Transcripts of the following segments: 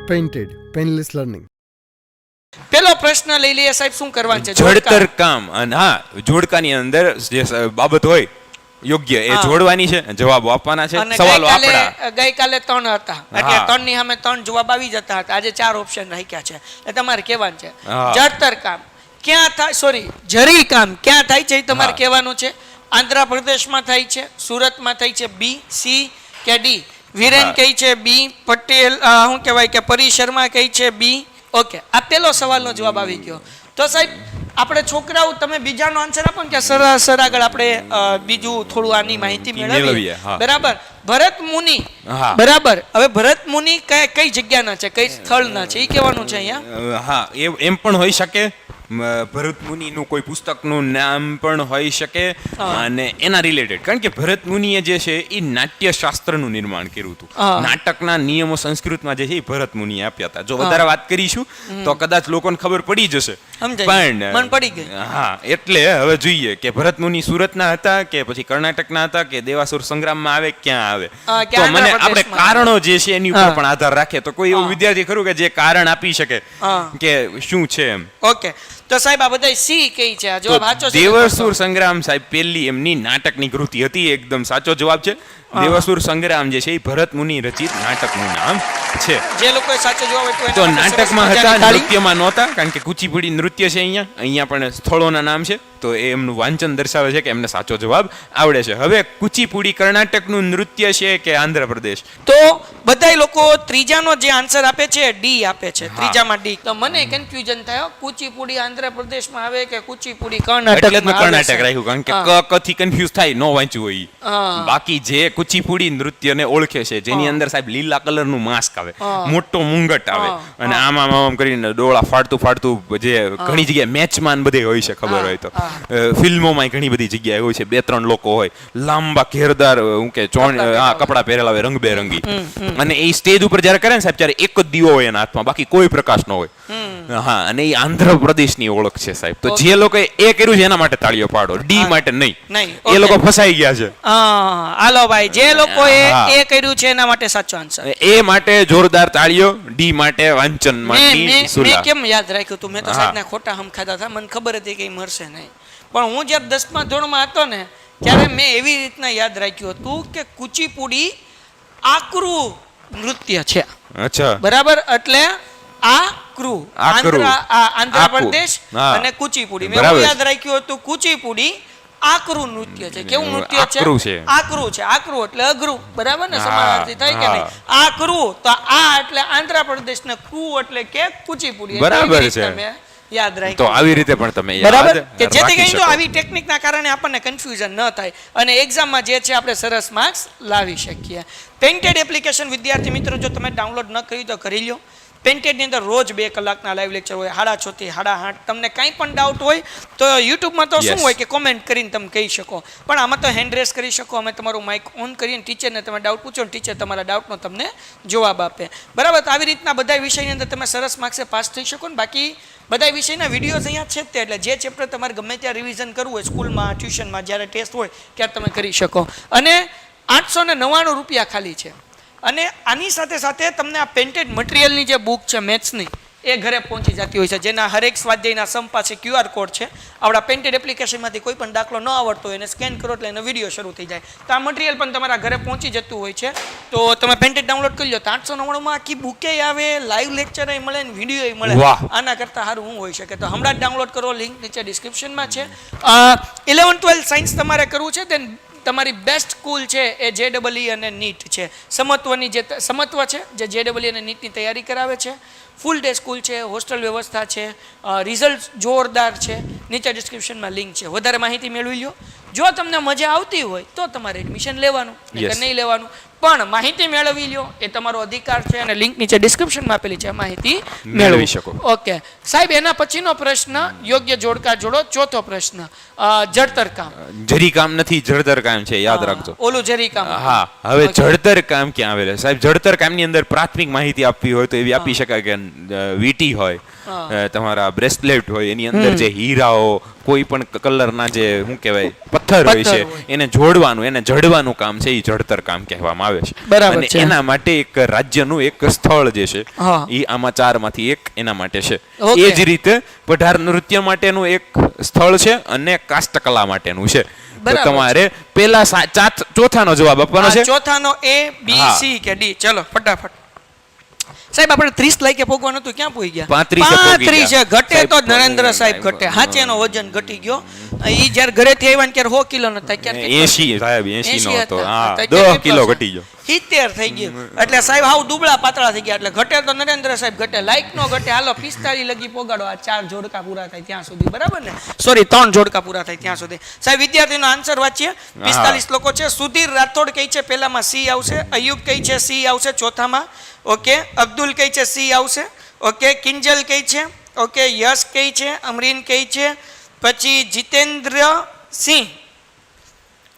Painted painless learning. પેલો પ્રશ્ન લઈ લઈએ સાહેબ, શું કરવાનું છે? જડતર કામ. અને હા, જોડકાની અંદર જે બાબત હોય યોગ્ય એ જોડવાની છે, જવાબો આપવાના છે. સવાલો આપણા ગઈકાલે 3 હતા એટલે 3 ની સામે 3 જવાબ આવી જતા હતા. આજે 4 ઓપ્શન રાખ્યા છે. એ તમારે કહેવાનું છે જડતર કામ ક્યાં થાય, સોરી જરી કામ ક્યાં થાય છે એ તમારે કહેવાનું છે. આંધ્રપ્રદેશમાં થાય છે, સુરતમાં થાય છે, બી, સી કે ડી? વિરેન કહે છે બી, પટેલ શું કહેવાય કે પરી શર્મા કહે છે બી. ઓકે, આ પેલો સવાલનો જવાબ આવી ગયો. તો સાહેબ આપણે છોકરાઓ તમે બીજાનો આન્સર આપો ને કે સર આગળ આપણે બીજું થોડું આની માહિતી મેળવીએ. બરાબર. ભરત મુનિ, બરાબર. હવે ભરત મુનિ કઈ જગ્યાના છે, કઈ સ્થળના છે એ કહેવાનું છે અહીંયા. હા, એમ પણ હોઈ શકે. ભરત મુનિનું કોઈ પુસ્તકનું નામ પણ હોઈ શકે અને એના રિલેટેડ, કારણ કે ભરત મુનિએ જે છે એ નાટ્યશાસ્ત્રનું નિર્માણ કર્યું હતું. નાટકના નિયમો સંસ્કૃતમાં જે છે એ ભરત મુનિએ આપ્યા હતા. જો વધારે વાત કરીશું તો કદાચ લોકોને ખબર પડી જશે, પણ પડી ગઈ. હા, એટલે હવે જોઈએ કે ભરત મુનિ સુરતના હતા કે પછી કર્ણાટકના હતા કે દેવાસુર સંગ્રામમાં આવે ક્યાં આવે. તો મને આપણે કારણો જે છે એની ઉપર પણ આધાર રાખે. તો કોઈ એવું વિદ્યાર્થી ખરું કે જે કારણ આપી શકે કે શું છે એમ? ઓકે, તો સાહેબ આ બધા સી કઈ છે? આ જવાબ સાચો છે. દેવાસુર સંગ્રામ સાહેબ પહેલી એમની નાટકની કૃતિ હતી, એકદમ સાચો જવાબ છે. દેવાસુર સંગ્રામ જે છે એ ભરત મુનિ રચિત નાટકનું નામ છે. જે લોકોએ સાચો જવાબ આપ્યો તો નાટકમાં હતા, નૃત્યમાં નહોતા, કારણ કે કુચીપુડી નૃત્ય છે અહીંયા પણ સ્થળોના નામ છે. તો એ એમનું વાંચન દર્શાવે છે કે એમને સાચો જવાબ આવડે છે. હવે કુચીપુડી કર્ણાટકનું નૃત્ય છે કે આંધ્રપ્રદેશ? તો બધા લોકો ત્રીજાનો જે આન્સર આપે છે ડી આપે છે, ત્રીજામાં ડી. તો મને કન્ફ્યુઝન થયો, કુચીપુડી આંધ્રપ્રદેશમાં આવે કે કુચીપુડી કર્ણાટકમાં? એટલે જ મેં કર્ણાટક રાખ્યું, કારણ કે ક થી કન્ફ્યુઝ થાય, નો વાંચ્યું હોય. બાકી જે કુચીપુડી નૃત્યને ઓળખે છે, જેની અંદર સાહેબ લીલા કલરનું માસ્ક આવે, મોટો મુંગટ આવે અને આમ કરીને ડોળા ફાડતું જે ઘણી જગ્યાએ મેચમાં બધે હોય છે, ખબર હોય તો. ફિલ્મોમાં ઘણી બધી જગ્યાએ હોય છે, 2-3 લોકો હોય, લાંબા ઘેરદાર કપડા પહેરેલા હોય, રંગબેરંગી. અને એ સ્ટેજ ઉપર જયારે કરે ને સાહેબ, ત્યારે એક જ દીવો હોય એના હાથમાં, બાકી કોઈ પ્રકાશ ન હોય. હા, અને એ આંધ્રપ્રદેશની ઓળખ છે સાહેબ. તો જે લોકોએ એ કર્યું છે એના માટે તાળીઓ પાડો, ડી માટે નહીં. એ લોકો ફસાઈ ગયા છે. હાલો ભાઈ, જે લોકોએ એ કર્યું છે એના માટે સાચો આન્સર. એ માટે જોરદાર તાળીઓ. ડી માટે વાંચનમાં મેં કેમ યાદ રાખ્યું તું? મેં તો સાહેબના ખોટા હમ ખાધા હતા, મને ખબર હતી કે મળશે નહીં. પણ હું જ્યારે 10મા ધોરણમાં હતો ને ત્યારે મેં એવી રીતના યાદ રાખ્યું હતું કે કુચીપુડી આકરું નૃત્ય છે. અચ્છા, બરાબર. એટલે આંધ્રપ્રદેશ અને કુચીપુડી મેં યાદ રાખ્યું હતું. કુચીપુડી આકરું નૃત્ય છે. કેવું નૃત્ય છે? આકરું છે. આકરું એટલે અઘરું, બરાબર ને? સમાનાર્થી થાય કે નહીં? આકરું. તો આ એટલે આંધ્રપ્રદેશ ને ક્રૂ એટલે કે કુચીપુડી. બરાબર છે, યાદ રાખી. તો આવી રીતે પણ તમે બરાબર કે જેથી કરીને આવી ટેકનિકના કારણે આપણને કન્ફ્યુઝન ન થાય અને એક્ઝામમાં જે છે આપણે સરસ માર્ક્સ લાવી શકીએ. પેઇન્ટેડ એપ્લિકેશન વિદ્યાર્થી મિત્રો જો તમે ડાઉનલોડ ન કરી તો કરી લો. પેઇન્ટેડની અંદર રોજ 2 કલાકના લાઈવ લેક્ચર હોય, 6:30 થી 8:30. તમને કાંઈ પણ ડાઉટ હોય તો યુટ્યુબમાં તો શું હોય કે કોમેન્ટ કરીને તમે કહી શકો, પણ આમાં તો હેન્ડ રેસ કરી શકો. અમે તમારું માઇક ઓન કરીને ટીચરને તમે ડાઉટ પૂછો ને ટીચર તમારા ડાઉટનો તમને જવાબ આપે. બરાબર. તો આવી રીતના બધા વિષયની અંદર તમે સરસ માર્ક્સે પાસ થઈ શકો ને. બાકી બધા વિષયના વિડીયોઝ અહીંયા છે તે, એટલે જે ચેપ્ટર તમારે ગમે ત્યાં રિવિઝન કરવું હોય, સ્કૂલમાં, ટ્યુશનમાં, જ્યારે ટેસ્ટ હોય ત્યારે તમે કરી શકો. અને 899 રૂપિયા ખાલી છે. અને આની સાથે સાથે તમને આ પેઇન્ટેડ મટીરિયલની જે બુક છે મેથ્સની, એ ઘરે પહોંચી જતી હોય છે, જેના હરેક સ્વાધ્યાયના સમ પાસે QR કોડ છે. આપણા પેઇન્ટેડ એપ્લિકેશનમાંથી કોઈ પણ દાખલો ન આવડતો હોય એને સ્કેન કરો એટલે એનો વિડીયો શરૂ થઈ જાય. તો આ મટીરિયલ પણ તમારા ઘરે પહોંચી જતું હોય છે. તો તમે પેઇન્ટેડ ડાઉનલોડ કરી લો. તો 899માં આખી બુકે આવે, લાઈવ લેક્ચર મળે ને વિડીયો મળે. આના કરતાં સારું શું હોઈ શકે? તો હમણાં જ ડાઉનલોડ કરો, લિંક નીચે ડિસ્ક્રિપ્શનમાં છે. 11-12 સાયન્સ તમારે કરવું છે તે તમારી બેસ્ટ સ્કૂલ છે એ JEE અને નીટ છે. સમત્વની જે સમત્વ છે જે JEE અને નીટની તૈયારી કરાવે છે. ફૂલ ડે સ્કૂલ છે, હોસ્ટેલ વ્યવસ્થા છે, રિઝલ્ટ જોરદાર છે. નીચે ડિસ્ક્રિપ્શનમાં લિંક છે, વધારે માહિતી મેળવી લો. જો તમને મજા આવતી હોય તો તમારે એડમિશન લેવાનું, નહીં લેવાનું, પણ માહિતી મેળવી લો એ તમારો અધિકાર છે. અને લિંક નીચે ડિસ્ક્રિપ્શનમાં આપેલી છે, માહિતી મેળવી શકો. ઓકે સાહેબ, એના પછીનો પ્રશ્ન યોગ્ય જોડકા જોડો. ચોથો પ્રશ્ન, જડતર કામ. જરી કામ નથી, જડતર કામ છે, યાદ રાખજો. ઓલું જરી કામ. હા, હવે જડતર કામ ક્યાં આવેલું સાહેબ? જડતર કામની અંદર પ્રાથમિક માહિતી આપવી હોય તો એવી આપી શકાય કે વીટી હોય, તમારા બ્રેસલેટ હોય એની અંદર જે હીરાઓ કોઈ પણ કલરના જે શું કહેવાય પથ્થર હોય છે એને જોડવાનું એને જડવાનું કામ છે એ જડતર કામ કહેવામાં આવે છે. બરાબર અને છે. એના માટે એક રાજ્યનું એક સ્થળ જે છે હા. એ આમાં 4 માંથી એક એના માટે છે. ઓકે. એ જ રીતે પઢાર નૃત્ય માટેનું એક સ્થળ છે અને કાષ્ટકલા માટેનું છે. તો બરાબર તમારે પેલા ચોથાનો જવાબ આપવાનો છે. ચોથાનો A B હા. C કે D. ચલો ફટાફટ. સાહેબ આપણે 30 લાઈકે પોગવાનું હતું, ક્યાં પોઈ ગયા? 35 છે. ઘટે સાહેબ, તો નરેન્દ્ર સાહેબ ઘટે. હાચેનો વજન ઘટી ગયો. ઈ જ્યારે ઘરેથી આવ્યા ને ત્યારે 100 કિલો નતા, ક્યારે 80 સાહેબ 80 નો હતો. હા, તો 10 કિલો ઘટી ગયો. 70 થઈ ગયું. એટલે સાહેબ હાવ દુબળા પાતળા થઈ ગયા. એટલે ઘટે તો નરેન્દ્ર સાહેબ ઘટે, લાઈક નો ઘટે. હાલો 45 લગી પોગાડો, આ 4 જોડકા પૂરા થાય ત્યાં સુધી, બરાબર ને? સોરી 3 જોડકા પૂરા થાય ત્યાં સુધી. સાહેબ વિદ્યાર્થીનો આન્સર વાંચીએ. 45 લોકો છે. સુધીર રાઠોડ કહી છે પહેલામાં C આવશે, અયુબ કહી છે C આવશે ચોથામાં, ઓકે. અબ્દુલ કહી છે C આવશે, ઓકે. કિંજલ કહી છે, ઓકે. યશ કહી છે, અમરીન કહી છે, પછી જીતેન્દ્ર સિંહ,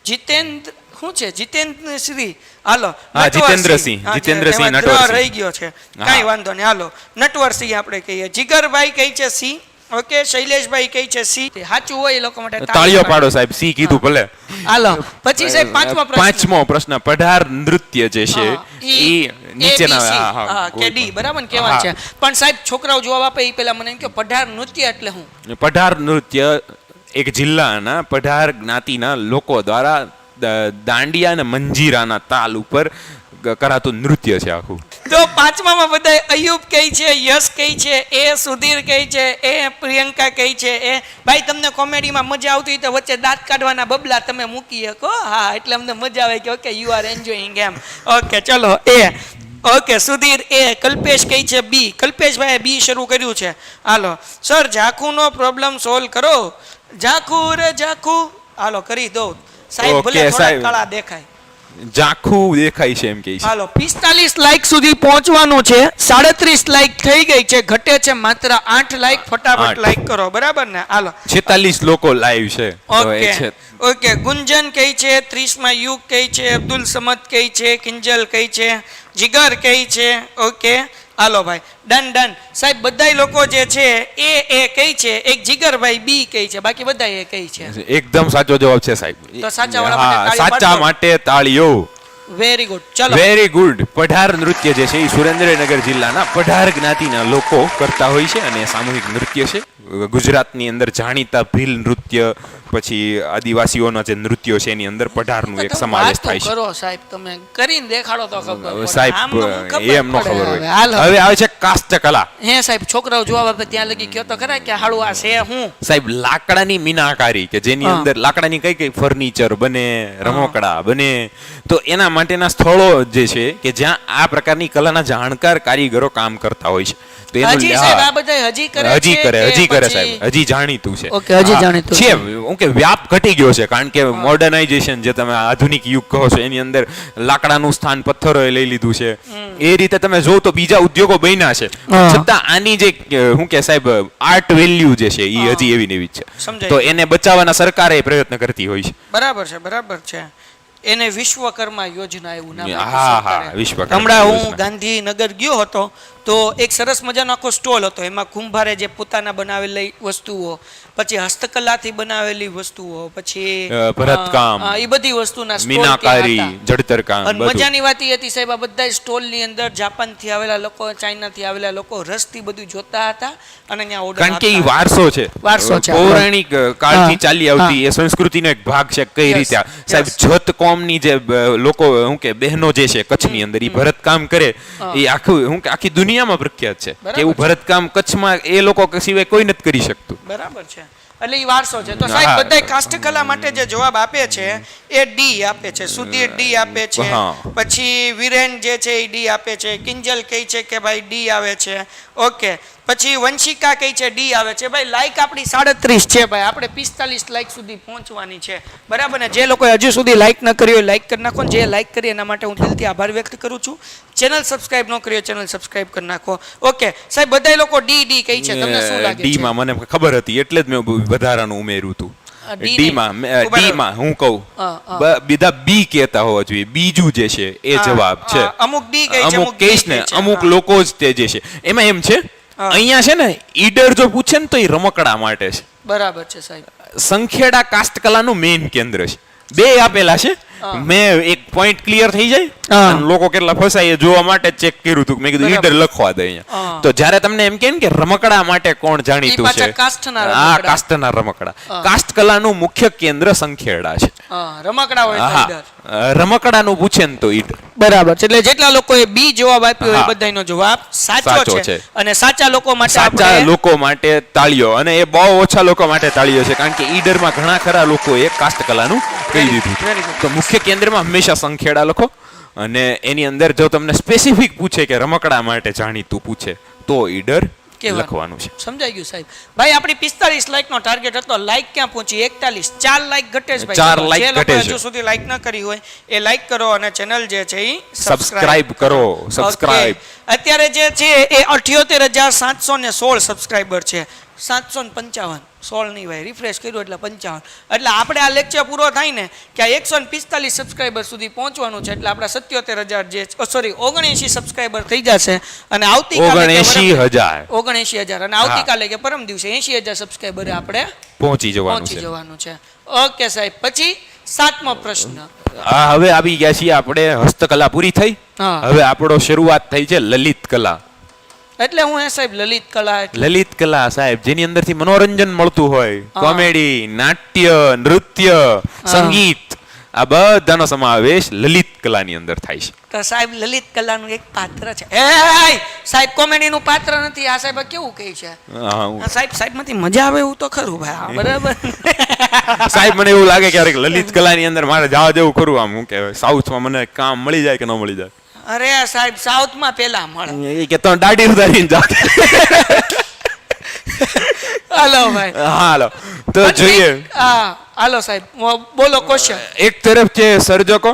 જીતેન્દ્ર શું છે? જીતેન્દ્ર શ્રી. હાલો હા, નટવરસિંહ. જીતેન્દ્રસિંહ, હા, જીતેન્દ્રસિંહ એમાં નટવરસિંહ. રહી ગયો છે, કાંઈ વાંધો નહીં. હાલો નટવરસિંહ આપણે કહીએ. જીગરભાઈ કહી છે C, ઓકે. શૈલેષભાઈ કહી છે C. સાચું હોય એ લોકો માટે તાળીઓ પાડો સાહેબ. સી કીધું ભલે. હાલો પછી સાહેબ પાંચમો પ્રશ્ન પઢાર નૃત્ય જે છે એ નીચેના હા કે D બરાબર ને કહેવાનું છે. પણ સાહેબ છોકરાઓ જવાબ આપે એ પહેલા મને એમ કે પઢાર નૃત્ય એટલે શું? પઢાર નૃત્ય એક જિલ્લાના પઢાર જ્ઞાતિના લોકો દ્વારા દાંડિયા અને મંજીરાના તાલ ઉપર કરાતું નૃત્ય છે આખું. તો પાંચમામાં બધા અયુબ કહી છે, યશ કહી છે, એ સુધીર કહી છે, એ પ્રિયંકા કહી છે. એ ભાઈ તમને કોમેડીમાં મજા આવતી હોય તો વચ્ચે દાંત કાઢવાના બબલા તમે મૂકી શકો. હા, એટલે અમને મજા આવે કે ઓકે યુ આર એન્જોયિંગ એમ. ઓકે ચલો એ ઓકે. સુધીર એ. કલ્પેશ કહી છે B. કલ્પેશભાઈએ B શરૂ કર્યું છે. હાલો સર ઝાખુનો પ્રોબ્લેમ સોલ્વ કરો. ઝાખુ રે ઝાખુ. હાલો કરી દો સાહેબ. ઓકે, ભલે થોડા સાહેબ. કાળા દેખાય. ઝાખું દેખાય છે એમ કે છે. હાલો 45 લાઈક સુધી પહોંચવાનું છે. 37 લાઈક થઈ ગઈ છે. ઘટે છે માત્ર 8 લાઈક. ફટાફટ 8. લાઈક કરો, બરાબર ને? હાલો 46 લોકો લાઈવ છે. તો એ છે. ઓકે. ગુંજન કહી છે, 30 માં યુગ કહી છે, અબ્દુલ સમદ કહી છે, કિંજલ કહી છે, જીગર કહી છે, ઓકે. હાલો ભાઈ ડન ડન. સાહેબ બધાય લોકો જે છે એ કહી છે, એક જીગરભાઈ B કહી છે, બાકી બધા એ કહી છે. એકદમ સાચો જવાબ છે સાહેબ. તો સાચા વાળા માટે હા, તાળી સાચા પાડો. માટે તાળીઓ. Very good. ચલો વેરી ગુડ. પઢાર નૃત્ય જે છે એ સુરેન્દ્રનગર જિલ્લાના પઢાર જ્ઞાતિના લોકો કરતા હોય છે અને સામૂહિક નૃત્ય છે. ગુજરાતની અંદર જાણીતા ભીલ નૃત્ય, પછી આદિવાસીઓના જે નૃત્યો છે એની અંદર પઢારનું એક સમાવેશ થાય છે. કરો સાહેબ, તમે કરીને દેખાડો તો ખબર પડે. સાહેબ આમ ખબર એમ નો પડે. ખબર હોય. હાલો. હવે આવે છે કાષ્ટકલા. હે સાહેબ છોકરાઓ જવાબ આપે ત્યાં લગી કયો તો ખરા કે હાડું આ છે હું? સાહેબ લાકડાની મીનાકારી કે જેની હા. અંદર લાકડાની કઈ કઈ ફર્નિચર બને, રમકડા બને, તો એના માટેના સ્થળો જે છે કે જ્યાં આ પ્રકારની કલાના જાણકાર કારીગરો કામ કરતા હોય છે. તો એનું હજી સાહેબ આ બધા હજી કરે હજી છે કરે કે હજી કરે પછી- સાહેબ. હજી જાણીતું છે. ઓકે, હજી હા, જાણીતું છે. છે. હું કે વ્યાપ ઘટી ગયો છે કારણ કે મોડર્નાઇઝેશન જે તમે આધુનિક યુગ કહો છો એની અંદર લાકડાનું સ્થાન પથ્થરોએ લઈ લીધું છે. એ રીતે તમે જો તો બીજા ઉદ્યોગો બન્યા છે, હા. છતાં આની જે હું કે સાહેબ આર્ટ વેલ્યુ જે છે એ હજી એવી ને એવી જ છે. સમજાય. તો એને બચાવવાના સરકારે પ્રયત્ન કરતી હોય છે. બરાબર છે, બરાબર છે. એને વિશ્વકર્મા યોજના એવું નામ આપ્યું હા, સરકારે. હા, વિશ્વકર્મા હમણાં હું યોજના. ગાંધીનગર ગયો હતો તો એક સરસ મજાનો આખો સ્ટોલ હતો. એમાં કુંભારે જે પોતાના બનાવેલી વસ્તુઓ, પછી હસ્તકલાથી બનાવેલી વસ્તુઓ, પછી ભરતકામ, એ બધી વસ્તુના સ્ટોલ મીનાકારી, ત્યાં હતા. જડતરકામ, અને બધું. મજાની વાત એ હતી સાહેબ, આ બધા સ્ટોલની અંદર જાપાનથી આવેલા લોકો, ચાઇનાથી આવેલા લોકો રસથી બધું જોતા હતા અને ત્યાં ઓર્ડર કારણ કે એ વારસો છે. વારસો છે. પૌરાણિક કાળથી હા. ચાલી આવતી એ સંસ્કૃતિનો એક ભાગ છે. કઈ Yes, રીતે yes. સાહેબ જત કોમની જે લોકો હું કે બહેનો જે છે કચ્છની અંદર એ ભરતકામ કરે, એ આખું હું કે આખી દુનિયામાં પ્રખ્યાત છે બરાબર કે એવું છે. ભરતકામ કચ્છમાં એ લોકો સિવાય કોઈ નથી કરી શકતું. બરાબર છે. એટલે એ વારસો છે. તો સાહેબ હા. બધા કાષ્ઠકલા માટે જે જવાબ આપે છે એ D આપે છે. સુધીર D આપે છે, હા. પછી વિરેન જે છે એ D આપે છે, કિંજલ કહે છે કે ભાઈ D આવે છે, ઓકે. પછી વંશિકા કહે છે D આવે છે. ભાઈ લાઈક આપણી 37 છે ભાઈ, આપણે 45 લાઈક સુધી પહોંચવાની છે, બરાબર ને? જે લોકોએ હજુ સુધી લાઈક ન કરી હોય લાઈક કરી નાખો ને જે લાઈક કરી એના માટે હું દિલથી આભાર વ્યક્ત કરું છું. ચેનલ સબસ્ક્રાઇબ ન કરી હોય ચેનલ સબસ્ક્રાઇબ કરી નાખો. ઓકે સાહેબ બધા લોકો D કહે છે, તમને શું લાગે ડી છે? માં મને ખબર હતી એટલે જ મેં વધારાનું ઉમેર્યું હતું. D નહીં. ડી માં ડી માં હું કહું હા. બીજા બી કહેતા હોવા જોઈએ. બીજું જે છે એ જવાબ છે. અમુક D કહે છે, અમુક અમુક D કેસ કહે ને છે. અમુક હા. લોકો જ તે જે છે એમાં એમ છે હા. અહીંયા છે ને ઈડર જો પૂછે ને તો એ રમકડા માટે છે. બરાબર છે સાહેબ. સંખેડા કાસ્ટ કલાનું મેઇન કેન્દ્ર છે. બે આપેલા છે. મેં એક પોઈન્ટ ક્લિયર થઈ જાય હા. અને લોકો કેટલા ફસાય એ જોવા માટે ચેક કર્યું હતું. મેં કીધું બરાબર. ઈડર લખવા દે અહીંયા. હા. તો જ્યારે તમને એમ કહે ને કે રમકડા માટે કોણ જાણીતું ઈ પાછા છે, કાસ્ટના હા, રમકડા. કાસ્ટના રમકડા. કાસ્ટ કલાનું મુખ્ય કેન્દ્ર સંખેડા છે. હા, રમકડા હોય તો હા, ઈડર. રમકડાનું પૂછે ને તો ઈડર. બરાબર છે. એટલે જેટલા લોકોએ બી જવાબ આપ્યો એ હા. બધાનો જવાબ સાચો સાચો છે. છે. અને સાચા લોકો માટે સાચા આપણે લોકો માટે તાળીઓ, અને એ બહુ ઓછા લોકો માટે તાળીઓ છે કારણ કે ઈડરમાં ઘણા ખરા લોકોએ કાસ્ટ કલાનું કહી દીધું છે. very good. તો મુખ્ય કેન્દ્રમાં હંમેશા સંખેડા લખો, અને એની અંદર જો તમને સ્પેસિફિક પૂછે કે રમકડા માટે જાણીતું પૂછે તો ઈડર કહેવાનું. લખવાનું છે. સમજાઈ ગયું સાહેબ. ભાઈ આપણી 45 લાઈક નો ટાર્ગેટ હતો. લાઈક ક્યાં પહોંચી? 41. 4 લાઈક ઘટે છે ભાઈ. 4 like જે લોકો ઘટે છે. હજુ સુધી લાઈક ન કરી હોય એ લાઈક કરો અને ચેનલ જે છે એ સબસ્ક્રાઇબ કરો. સબસ્ક્રાઇબ. Okay. અત્યારે જે છે એ 78,716 સબસ્ક્રાઇબર છે. 755 16 નહીં ભાઈ, રિફ્રેશ કર્યું એટલે 55. એટલે આપણે આ લેક્ચર પૂરો થાય ને કે આ 145 સબસ્ક્રાઇબર સુધી પહોંચવાનું છે. એટલે આપણા 77,000 જે સોરી 79 સબસ્ક્રાઇબર થઈ જશે. અને આવતીકાલે 79,000 79,000 અને આવતીકાલે કે પરમ દિવસે 80,000 સબસ્ક્રાઇબરે આપણે પહોંચી જવાનું પહોંચી છે. જવાનું છે. ઓકે સાહેબ. પછી 7મો પ્રશ્ન. હા, હવે આવી ગયા છીએ આપણે. હસ્તકલા પૂરી થઈ. હા. હવે આપણો શરૂઆત થઈ છે લલિત કલા. એટલે હું એ સાહેબ લલિત કલા એટલે લલિત કલા સાહેબ, જેની અંદરથી મનોરંજન મળતું હોય, હા. કોમેડી, નાટ્ય, નૃત્ય, સંગીત, આ બધાનો સમાવેશ લલિત કલાની અંદર થાય છે. તો સાહેબ લલિત કલાનું એક પાત્ર છે. એ સાહેબ કોમેડીનું પાત્ર નથી. આ સાહેબ કેવું કહે છે? હા, હું- આ સાહેબમાંથી મજા આવે એવું તો ખરું ભાઈ. હા, બરાબર. સાહેબ મને એવું લાગે ક્યારેક લલિત કલાની અંદર મારે જવા જેવું ખરું. આમ હું કહેવાય સાઉથમાં મને કામ મળી જાય કે ન મળી જાય. અરે સાહેબ સાઉથમાં પેલા મળે. એ કે તો દાઢી ઉતારીને જાતે. હાલો ભાઈ. હાલો તો જોઈએ. હા હાલો સાહેબ બોલો ક્વેશ્ચન. એક તરફ છે સર્જકો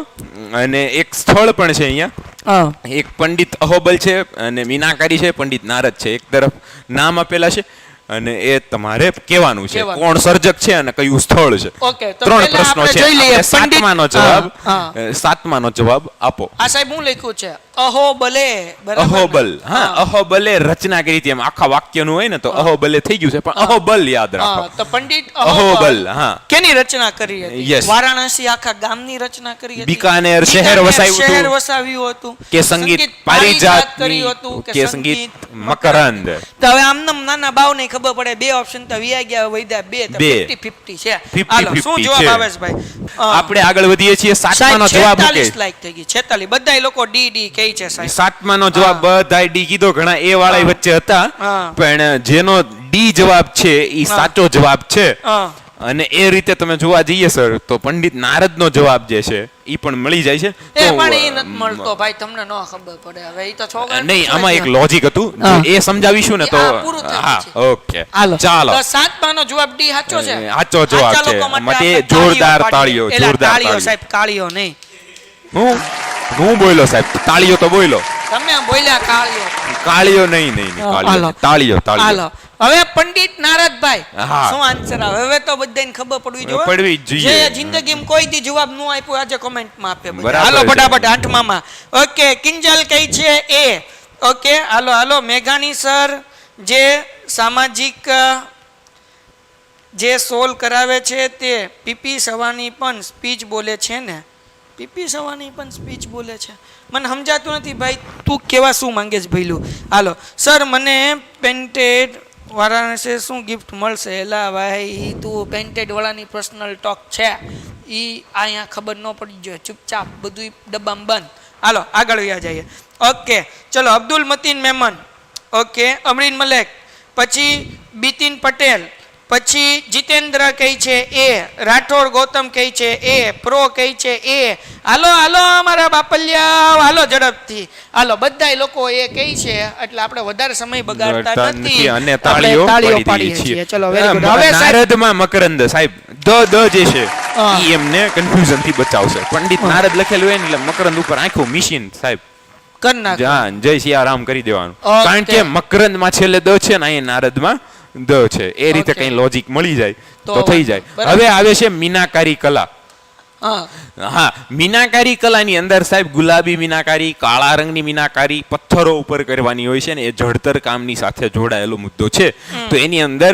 અને એક સ્થળ પણ છે અહીંયા. હા એક પંડિત અહોબલ છે અને મીનાકારી છે, પંડિત નારદ છે. એક તરફ નામ આપેલા છે અને એ તમારે કહેવાનું છે કહેવાનું. કોણ સર્જક છે અને કયું સ્થળ છે. ઓકે, તો 3 પહેલા પ્રશ્નો આપણે છે. જોઈ લઈએ. આપણે સાતમાનો પંડિત- જવાબ હા, સાતમાનો જવાબ આપો. આ સાહેબ હું લખ્યું છે અહોબલે. બરાબર ને? અહોબલ. હા, અહોબલે રચના કરી હતી. એમ આખા વાક્યનું હોય ને તો અહોબલે થઈ ગયું છે, પણ અહોબલ યાદ રાખો. હા, તો પંડિત અહોબલ. હા, કેની રચના કરી હતી? Yes. વારાણસી આખા ગામની રચના કરી હતી. બિકાનેર શહેર બિકાનેર વસાવ્યું હતું. શહેર વસાવ્યું હતું. કે સંગીત પારિજાત કર્યું હતું કે સંગીત મકરંદ. તો હવે આમનામ નાના બાવને ખબર પડે. બે ઓપ્શન તો વ્યા ગયા વૈદ્યા બે તો બે. 50-50 છે. 50-50 હાલો, શું જવાબ છે. આવે છે ભાઈ? આપણે આગળ વધીએ છીએ. સાતમાનો જવાબ મૂકે. 46 લાઈક થઈ ગઈ. 46. બધાય લોકો ડી ડી કહે છે સાહેબ. સાતમાનો જવાબ બધાય ડી કીધો. ઘણા એ વાળા વચ્ચે હતા, હા. પણ જેનો ડી જવાબ છે એ સાચો જવાબ છે. હા. અને એ રીતે તમે જોવા જઈએ સર તો પંડિત નારદનો જવાબ જે છે એ પણ મળી જાય છે. એ તો, પણ એ નથી મળતો ભાઈ. તમને ન ખબર પડે. હવે એ તો છોકરા નહીં, આમાં એક લોજિક હતું. જો હા. એ સમજાવીશું ને તો આ પૂરું થઈ હા, ગયું ઓકે, હાલો. ચાલો. તો સાતમાનો જવાબ ડી સાચો છે. સાચો જવાબ સાચા છે. લોકો માટે આપણે જોરદાર પાડીએ. તાળીઓ, એલા, જોરદાર તાળીઓ તાળીઓ. સાહેબ, કાળીઓ નહીં. હું બોલ્યો સાહેબ, તાળીઓ તો બોલ્યો. તમે આમ બોલ્યા કાળીઓ. કાળીઓ નહીં, નહીં, નહીં, કાળીઓ. હાલો. તાળીઓ, તાળીઓ. હાલો. હવે પંડિત નારદભાઈ હા. શું આન્સર આવે? હવે તો બધાને ખબર પડવી જોઈએ. પડવી જ જોઈએ. જે જિંદગીમાં કોઈ દી જવાબ ન આપ્યો આજે કોમેન્ટમાં આપે બધા. બરાબર હાલો છે. ફટાફટ આઠમામાં. ઓકે, કિંજલ કઈ છે એ. ઓકે, હાલો હાલો. મેઘાની સર જે સામાજિક જે સોલ્વ કરાવે છે તે પીપી સવાની પણ સ્પીચ બોલે છે ને? પીપી સવાની પણ સ્પીચ બોલે છે? મને સમજાતું નથી ભાઈ, તું કેવા શું માંગે છે ભઈલું? હાલો સર, મને પેન્ટેડ વારાણસી શું ગિફ્ટ મળશે? એલા ભાઈ, તું પેન્ટેડ વાળાની પર્સનલ ટોક છે ઈ અહીંયા ખબર ન પડી જોઈએ. ચૂપચાપ બધું ડબ્બામાં બંધ. હાલો આગળ વ્યા જઈએ. ઓકે ચલો, અબ્દુલ મતીન મેમન. ઓકે, અમરીન મલેક. પછી બિતિન પટેલ. પછી જીતેન્દ્ર કઈ છે એ. રાઠોડ ગૌતમ કઈ છે એ. પ્રો કઈ છે એ. હાલો હાલો અમારા બાપલિયા, હાલો ઝડપથી. હાલો બધાય લોકો એ કઈ છે, એટલે આપણે વધારે સમય બગાડતા નથી અને તાળીઓ પાડીએ છીએ. ચલો વેરી ગુડ. હવે સાહેબ નારદમાં મકરંદ સાહેબ દ જે છે હા. ઈ એમને કન્ફ્યુઝન થી બચાવશે. પંડિત નારદ લખેલું હોય ને એટલે મકરંદ ઉપર આખું મિશીન સાહેબ કર નાખ. જય સિયારામ કરી દેવાનું. ઓકે. કારણ કે મકરંદ માં છેલ્લે દ છે ને અહીંયા નારદમાં દ છે. એ રીતે ઓકે. કઈ લોજિક મળી જાય તો તો થઈ જાય. બરાબર. હવે આવે છે મીનાકારી કલા. હા હા, મીનાકારી કલાની અંદર સાહેબ ગુલાબી મીનાકારી, કાળા રંગની મીનાકારી પથ્થરો ઉપર કરવાની હોય છે ને, એ જળતર કામની સાથે જોડાયેલો મુદ્દો છે. તો એની અંદર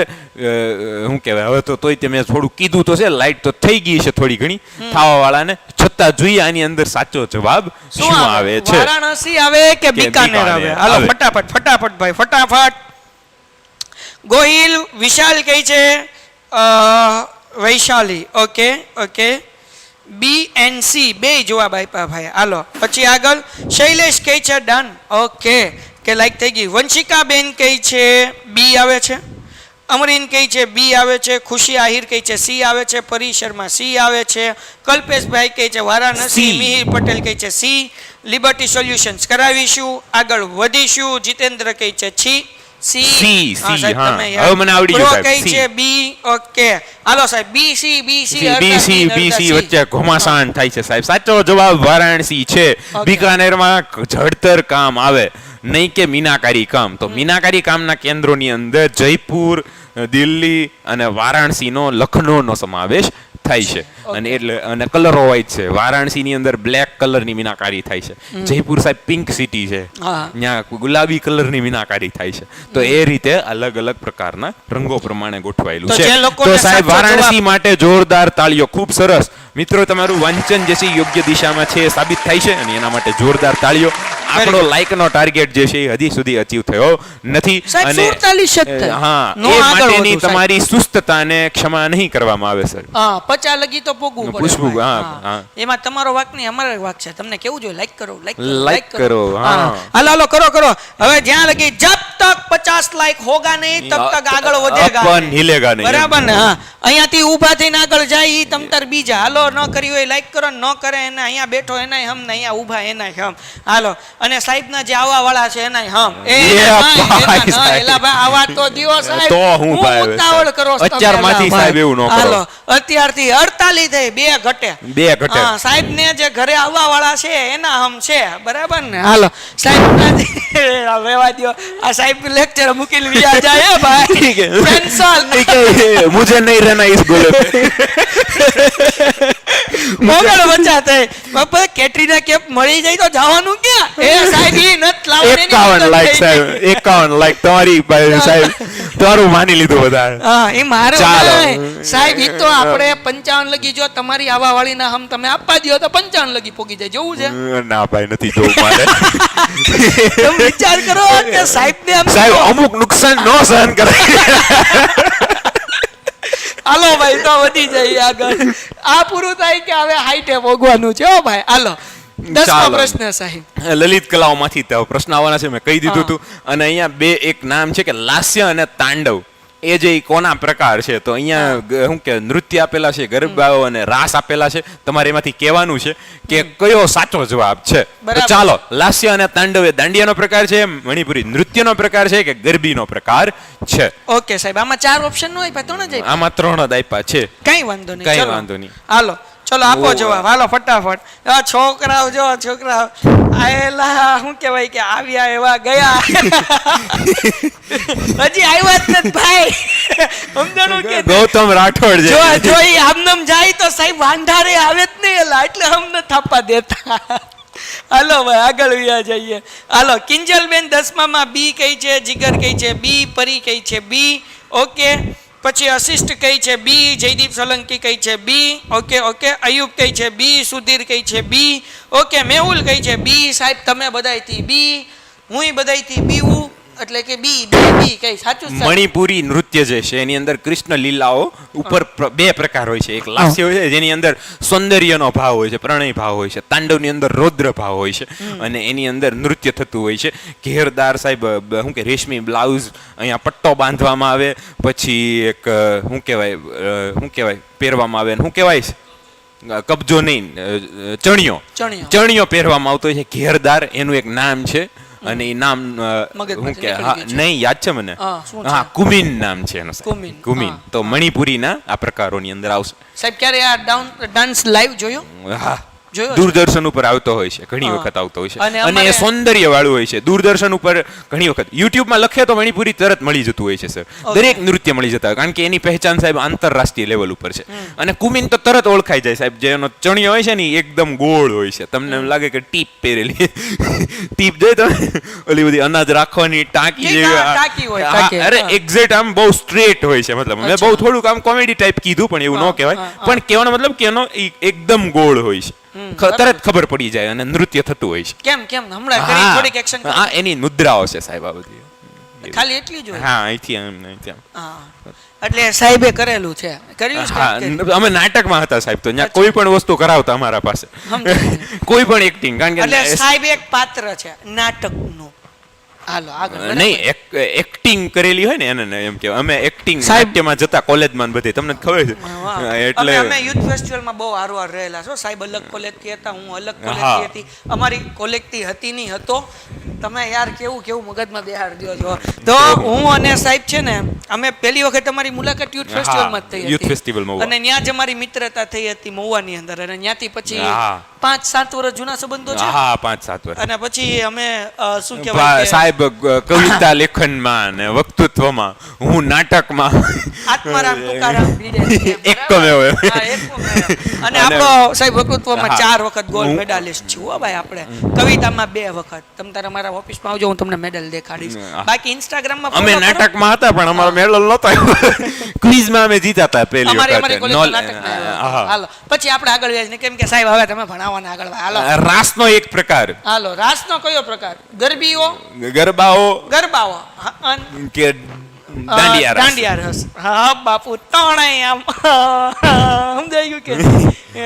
શું કહેવાય, હવે તો તોય તમે થોડું કીધું તો છે, લાઈટ તો થઈ ગઈ છે થોડી ઘણી થાવા વાળાને, છતાં જોઈએ આની અંદર સાચો જવાબ શું આવે છે. વારાણસી આવે કે બીકાનેર આવે? હાલો ફટાફટ ભાઈ ફટાફટ. ગોહિલ વિશાલ કહે છે વૈશાલી. ઓકે BNC બે જવાબ આપ્યા ભાઈ. હાલો પછી આગળ. શૈલેષ કહે છે ડન. ઓકે કે લાઈક થઈ ગઈ. વંશિકા બેન કહે છે બી આવે છે. અમરીન કહે છે બી આવે છે. ખુશી આહિર કહે છે સી આવે છે. પરી શર્મા સી આવે છે. કલ્પેશભાઈ કહે છે વારાણસી. મિહિર પટેલ કહે છે સી. લિબર્ટી સોલ્યુશન્સ કરાવીશું, આગળ વધીશું. જીતેન્દ્ર કહે છે સી. હવે મને આવડી ગયું કહે છે બી. ઓકે હાલો સાહેબ બીસી વચ્ચે ઘમાસાણ થાય છે સાહેબ. સાચો જવાબ વારાણસી છે. બીકાનેરમાં જળતર કામ આવે, નહીં કે મીનાકારી કામ. તો મીનાકારી કામના કેન્દ્રોની અંદર જયપુર, દિલ્હી અને વારાણસીનો, લખનૌનો સમાવેશ થાય છે. અને એટલે અને કલરો હોય છે. વારાણસીની અંદર બ્લેક કલરની મીનાકારી થાય છે. જયપુર સાહેબ પિંક સિટી છે, ત્યાં ગુલાબી કલરની મીનાકારી થાય છે. તો એ રીતે અલગ અલગ પ્રકારના રંગો પ્રમાણે ગોઠવાયેલું છે. તો સાહેબ વારાણસી માટે જોરદાર તાળીઓ. ખૂબ સરસ મિત્રો, તમારું વાંચન જે છે યોગ્ય દિશામાં છે એ સાબિત થાય છે, અને એના માટે જોરદાર તાળીઓ. આપણો લાઈક નો ટાર્ગેટ જે છે એ હજી સુધી અચીવ થયો નથી, અને હા, એ માટેની તમારી સુસ્તતાને ક્ષમા નહીં કરવામાં આવે સર. 50 લગી તો પોગવું પડે. એમાં તમારો વાક નહીં, અમારો વાક છે. તમને કેવું જોઈએ લાઈક કરો, લાઈક કરો. હાલો કરો. હવે જ્યાં લગી જબ તક 50 લાઈક હોગા નહીં તબ તક આગળ વધેગા अपन हिलेगा नहीं. બરાબર ને? હા, અહીંયાથી ઊભા થઈને આગળ જાય ઈ તમતર બીજા. હાલો, ન કરી હોય લાઈક કરો, ન કરે એને અહીંયા બેઠો એનાય હમ ને અહીંયા ઊભા એનાય હમ. હાલો, અને સાહેબના જે આવવા વાળા છે એનાય હમ. એલા ભાઈ આવા તો દિયો સાહેબ. તો હું ભાઈ ઉતાવળ કરો અત્યારમાંથી સાહેબ એવું ન કરો. હાલો, અત્યારથી 48 થઈ, 2 ઘટે. હા, સાહેબ ને જે ઘરે આવવા વાળા છે એના હમ છે. બરાબર ને? હાલો સાહેબ રહેવા દો. આ સાહેબ લેક્ચર મૂકીને વિયા જાય હે ભાઈ. કેન્સલ. मुझे नहीं रहना इस गोले पे. મોગળ બચ્ચા થાય. બાપા કેટરીના કેપ મળી જાય તો જવાનું ક્યાં? એ સાહેબ ઈ નત લાવવાની. 51 લાઈક સાહેબ, 51 લાઈક તમારી ભાઈ સાહેબ, તમારું માની લીધું બધા. હા, એ મારો સાહેબ. ઈ તો આપણે 55 લગી જો તમારી આવા વાળીના હમ તમે આપવા દો તો 55 લગી પોગી જાય. જોવું છે? ના ભાઈ, નથી જોવું મારે. તમે વિચાર કરો કે સાહેબને આમ સાહેબ અમુક નુકસાન નો સહન કરે. હાલો ભાઈ, તો વધી જાય આગળ. આ પૂરું થાય કે હવે હાઈટે ભોગવાનું છે. હો ભાઈ, હાલો 10મો પ્રશ્ન સાહેબ. લલિત કલાઓમાંથી પ્રશ્ન આવવાના છે, મેં કહી દીધું હતું. અને અહીંયા એક નામ છે કે લાસ્ય અને તાંડવ. એ જે કોના પ્રકાર છે, તો અહીંયા શું કે નૃત્ય આપેલા છે, ગરબાઓ અને રાસ આપેલા છે. તમારે એમાંથી કહેવાનું છે કે કયો સાચો જવાબ છે. તો ચાલો, લાસ્ય અને તાંડવ એ દાંડિયાનો પ્રકાર છે, મણિપુરી નૃત્યનો પ્રકાર છે કે ગરબીનો પ્રકાર છે? ઓકે સાહેબ, આમાં 4 ઓપ્શન નો આપ્યા? 3 જ આપ્યા? આમાં 3 જ આપ્યા છે. કઈ વાંધો નહીં. હાલો ચલો આપો જવાબ. હાલો ફટાફટ. છોકરાઓ જો છોકરાઓ આયેલા શું કહેવાય કે આવ્યા એવા ગયા. હજી આવ્યા જ નથી ભાઈ. સમજાણું કે ગૌતમ રાઠોડ જો ઈ આમનમ જાય તો સાહેબ વાંઢારે આવે જ નહીં એલા, એટલે હમને થાપા દેતા. હાલો ભાઈ આગળ વ્યા જઈએ. હાલો, કિંજલબેન 10માં બી કઈ છે, જીગર કઈ છે બી, પરી કઈ છે બી. ઓકે, પછી અસિસ્ટ કઈ છે બી, જયદીપ સોલંકી કઈ છે બી. ઓકે, અયુબ કઈ છે બી, સુધીર કઈ છે બી. ઓકે, મેહુલ કઈ છે બી. સાહેબ તમે બધાયથી બી, હુંય બધાયથી બી હું, એટલે કે બી કઈ સાચું? મણિપુરી નૃત્ય જે છે એની અંદર કૃષ્ણ લીલાઓ ઉપર 2 પ્રકાર હોય છે. એક લાસ્ય હોય છે જેની અંદર સૌંદર્યનો ભાવ હોય છે, પ્રણય ભાવ હોય છે. તાંડવની અંદર રૌદ્ર ભાવ હોય છે, અને એની અંદર નૃત્ય થતું હોય છે. ઘેરદાર સાહેબ શું કે રેશમી બ્લાઉઝ, અહીંયા પટ્ટો બાંધવામાં આવે, પછી એક શું કહેવાય પહેરવામાં આવે, શું કહેવાય છે, કબજો નહીં, ચણિયો પહેરવામાં આવતો હોય છે. ઘેરદાર એનું એક નામ છે, અને એ નામ નહીં યાદ છે મને. હા, કુમિન નામ છે એનું. કુમિન. તો મણિપુરીના આ પ્રકારોની અંદર આવશે સાહેબ. ક્યારે આ ડાન્સ લાઈવ જોયો? હા, જોયો છે. દૂરદર્શન ઉપર આવતો હોય છે, ઘણી હા. વખત આવતો હોય છે અને અને એ અમારે- સૌંદર્ય વાળું હોય છે. દૂરદર્શન ઉપર ઘણી વખત યુટ્યુબમાં લખે તો મણિપુરી તરત મળી જતું હોય છે સર. દરેક નૃત્ય મળી જતા હોય, કારણ કે એની પહેચાન સાહેબ આંતરરાષ્ટ્રીય લેવલ ઉપર છે. અને કુમિન તો તરત ઓળખાઈ જાય સાહેબ. જે એનો ચણિયો હોય છે ને ઈ એકદમ ગોળ હોય છે, તમને એમ લાગે કે ટીપ પહેરેલી. ટીપ જોઈ તમે ઓલી બધી અનાજ રાખવાની ટાંકી ઈ જેવી. ટાંકી હોય, હા, ટાંકી. અરે હા. એક્ઝેક્ટ આમ બહુ સ્ટ્રેટ હોય છે. મતલબ મેં બહુ થોડુંક આમ કોમેડી ટાઈપ કીધું પણ એવું ન કહેવાય. પણ કહેવાનો મતલબ કે એનો ઈ એકદમ ગોળ હોય છે. તરત ખબર પડી જાય અને નૃત્ય થતું હોય છે. કેમ હમણાં કરી હા. થોડીક એક્શન હા, એની મુદ્રાઓ છે સાહેબ આ બધી. ખાલી એટલી જ હોય. હા, અહીંથી આમ ને અહીંથી આમ. હા. એટલે સાહેબે કરેલું છે, કર્યું છે હા, કંઈક કર્યું? અમે નાટકમાં હતા સાહેબ, તો ત્યાં કોઈ પણ વસ્તુ કરાવતા અમારા પાસે. સમજાય. કોઈ પણ એક્ટિંગ, કારણ એટલે કે સાહેબ એક પાત્ર છે નાટકનું. હાલો આગળ બરાબર? નહીં, એક્ટિંગ કરેલી હોય ને એને એમ કે અમે એક્ટિંગ સાહેબ- નાટ્યમાં જતા કોલેજમાં ને બધે તમને ખબર છે. વાહ. એટલે અમે યુથ ફેસ્ટિવલમાં બહુ હારવાર રહેલા છો. સાહેબ અલગ કોલેજથી હતા, હું અલગ હા. કોલેજથી હતી. અમારી કોલેજથી હતી નહીં હતો. તમે યાર કેવું મગજમાં બેહાડ દ્યો છો. તો હું અને સાહેબ છે ને, અમે પહેલી વખત અમારી મુલાકાત યુથ હા, ફેસ્ટિવલમાં જ થઈ youth હતી. festival મહુવા. અને ત્યાં જ અમારી મિત્રતા થઈ હતી મહુવાની અંદર. અને ત્યાંથી પછી હા. 5-7 વર્ષ જૂના સંબંધો છે. હા, 5-7 વર્ષ. અને પછી અમે શું કહેવાય કે સાહેબ કવિતા લેખનમાં ને વક્તૃત્વમાં, હું નાટકમાં આત્મારામ તુકારામ ભીડે છે. એકમ એવો. હા, એકમ એવો. અને અને- આપણો સાહેબ વક્તૃત્વમાં હા. 4 વખત ગોલ્ડ મેડાલિસ્ટ છું હો ભાઈ આપણે. કવિતામાં 2 વખત. તમે તારા મારા ઓફિસમાં આવજો, હું તમને મેડલ દેખાડીશ. હા. બાકી ઇન્સ્ટાગ્રામમાં અમે follow કરો. નાટકમાં હતા પણ અમારો મેડલ નહોતો. ક્વિઝમાં અમે જીતા હતા પહેલી અમારી વખત. કોલેજમાં નાટકમાં આવ્યો. હા. હાલો પછી આપણે આગળ વ્યાજ કેમ કે સાહેબ હવે તમે ભણાવવાના આગળ હાલો રાસનો એક પ્રકાર, હાલો રાસનો કયો પ્રકાર? ગરબીઓ, ગરબાઓ હા, અન- કે દાંડિયા રાસ. દાંડિયા રસ. હા બાપુ ત્રણેય આમ સમજાઈ ગયું કે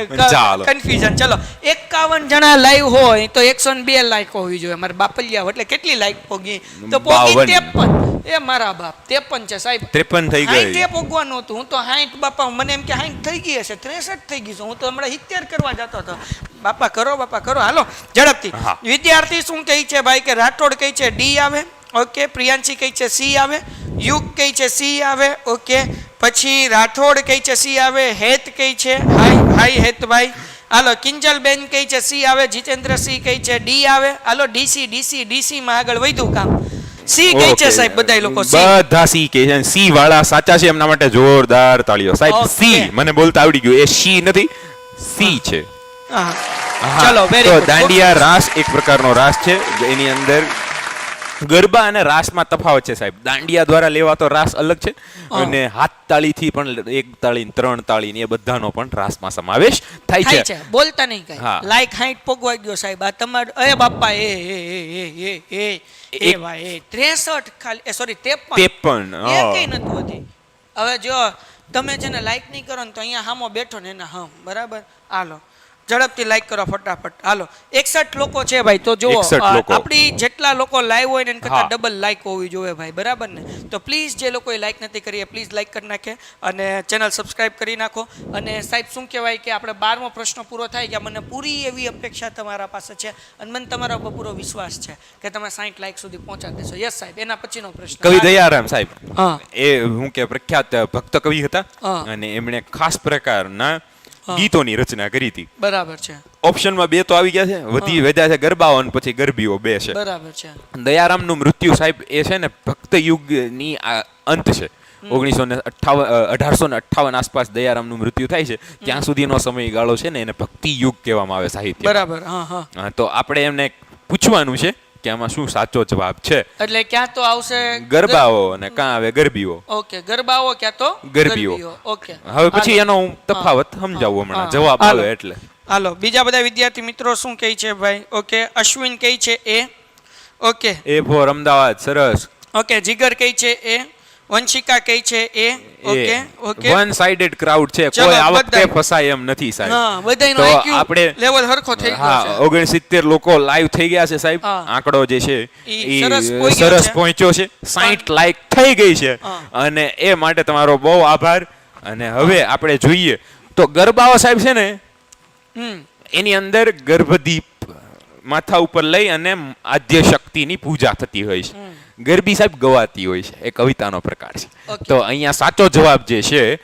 ચાલો. કન્ફ્યુઝન. ચલો 51 જણા લાઈવ હોય તો 102 લાઈક હોવી જોઈએ. મારે બાપલિયા એટલે કેટલી લાઈક પોગી? તો પોગી 52. 53. એ મારા બાપ 53 છે સાહેબ. 53 થઈ ગઈ. 60 પોગવાનું હતું. હું તો 60 બાપા મને એમ કે 60 થઈ ગઈ હશે, 63 થઈ ગઈ છે. હું તો હમણાં 70 કરવા જતો હતો. બાપા કરો હાલો ઝડપથી. હા. વિદ્યાર્થી શું કહે છે ભાઈ? કે રાઠોડ કહે છે ડી આવે. ઓકે. પ્રિયાંશી કહે છે સી આવે. યુગ કહે છે સી આવે. ઓકે. પછી રાઠોડ કહે છે સી આવે. હેત કહે છે હાય હેતભાઈ. હાલો કિંજલબેન કહે છે સી આવે. જીતેન્દ્ર સિંહ કહે છે ડી આવે. હાલો ડીસી માં આગળ વધ્યું કામ. સી કહે છે Okay. સાહેબ બધા લોકો સી. બધા સી કહે છે. સી વાળા સાચા છે, એમના માટે જોરદાર તાળીઓ સાહેબ. Okay. સી મને બોલતા આવડી ગયું. એ સી નથી, સી છે. હા. હા, ચલો વેરી તો ગુડ. દાંડિયા રાસ એક પ્રકારનો રાસ છે. એની અંદર ગરબા અને રાસમાં તફાવત છે સાહેબ. દાંડિયા દ્વારા લેવાતો રાસ અલગ છે અને હાથ તાળીથી પણ 1 તાળી 3 તાળી ને એ બધાનો પણ રાસમાં સમાવેશ થાય થાય છે. છે બોલતા નહીં કઈ. હા. લાઈક 60 પોગવા ગયો સાહેબ. આ તમાર એ બાપા એ ભાઈ 63 ખાલી સોરી 53 53 એ કઈ નથી હોતી. હવે જો તમે છે ને લાઈક નહીં કરો ને તો અહીંયા હામો બેઠો ને એના બરાબર. હાલો ઝડપથી લાઈક કરો ફટાફટ. હાલો 61 લોકો છે ભાઈ. તો જુઓ 61 લોકો. આપણી જેટલા લોકો લાઈવ હોય ને એના કરતાં હા. ડબલ લાઈક હોવી જોઈએ ભાઈ, બરાબર ને? તો પ્લીઝ જે લોકોએ લાઈક નથી કરી એ પ્લીઝ લાઈક કરી નાખે અને ચેનલ સબસ્ક્રાઇબ કરી નાખો. અને સાહેબ શું કહેવાય કે આપણે 12મો પ્રશ્ન પૂરો થાય કે મને પૂરી એવી અપેક્ષા તમારા પાસે છે અને મને તમારા ઉપર પૂરો વિશ્વાસ છે કે તમે 60 લાઈક સુધી પહોંચાડી દેશો. યસ સાહેબ. એના પછીનો પ્રશ્ન કવિ દયારામ સાહેબ, હા. એ હું કે પ્રખ્યાત ભક્ત કવિ હતા હા. અને એમણે ખાસ પ્રકારના ગીતોની રચના કરી હતી. બરાબર છે. ઓપ્શનમાં 2 તો આવી ગયા છે. વધ્યા છે ગરબાઓ અને પછી ગરબીઓ 2 છે. બરાબર છે. દયારામનું મૃત્યુ સાહેબ એ છે ને ભક્ત યુગની અંત છે. 1858 આસપાસ દયારામનું મૃત્યુ થાય છે. ત્યાં સુધીનો સમયગાળો છે ને એને ભક્તિ યુગ કહેવામાં આવે સાહિત્ય. બરાબર. હા. તો આપણે એમને પૂછવાનું છે કે આમાં શું સાચો જવાબ છે. એટલે ક્યાં તો આવશે ગરબાઓ અને કાં આવે ગરબીઓ. ઓકે. ગરબાઓ ક્યાં તો ગરબીઓ. ઓકે. હવે પછી એનો હું તફાવત સમજાવું હમણાં. જવાબ હાલો. આવે એટલે. હાલો બીજા બધા વિદ્યાર્થી મિત્રો શું કહે છે ભાઈ? ઓકે. અશ્વિન કહે છે એ. ઓકે. એ ફોર અમદાવાદ. સરસ. ઓકે. જીગર કહે છે એ. વંશિકા કહે છે એ. ઓકે. વન સાઇડેડ ક્રાઉડ છે. ચલો, કોઈ આ વખતે બધાય. ફસાય એમ નથી હા સાહેબ. બધાયનો તો IQ આપણે લેવલ હરખો થઈ ગયો હા છે. 69 લોકો લાઈવ થઈ ગયા છે સાહેબ. હા. આંકડો જે છે ઈ ઈ સરસ પહોંચ્યો છે. સરસ પહોંચ્યો છે. 60 લાઈક થઈ ગઈ છે હા. અને એ માટે તમારો બહુ આભાર. અને હવે આપણે જોઈએ તો ગરબાઓ સાહેબ છે ને એની અંદર ગર્ભદીપ માથા ઉપર લઈ અને આદ્ય શક્તિની પૂજા થતી હોય છે. ગરબી સાહેબ ગવાતી હોય છે. એ કવિતાનો પ્રકાર છે. Okay. તો અહીંયા સાચો જવાબ જે છે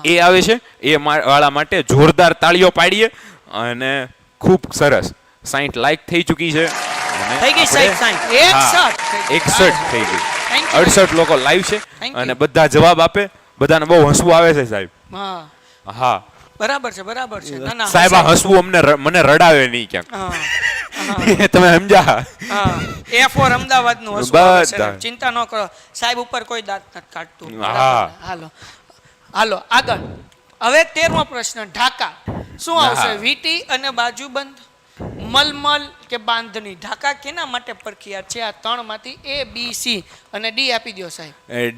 એ આવે છે. એ વાળા માટે જોરદાર તાળીઓ પાડીએ અને ખૂબ સરસ 60 લાઈક થઈ ચૂકી છે અને થઈ ગઈ આપણે- 61 હા, 61 થઈ ગઈ. 68 લોકો લાઈવ છે Thank you. અને બધા જવાબ આપે, બધાને બહુ હસવું આવે છે સાહેબ. હા હા બરાબર છે ના ના સાહેબ આ હસવું મને રડાવે નહીં ક્યાંક. હા તમે સમજ્યા? હા A4 અમદાવાદ નું હસવું આવે છે. બધા. ચિંતા ન કરો સાહેબ ઉપર કોઈ દાંત નથી કાઢતું. હા. બરાબર ને? હાલો આગળ. હવે 13મો પ્રશ્ન ઢાકા શું આવશે? હા. વીટી અને બાજુબંધ, મલમલ કે બાંધણી? ઢાકા કેના માટે પ્રખ્યાત છે? આ ત્રણમાંથી A B C અને D આપી દો સાહેબ.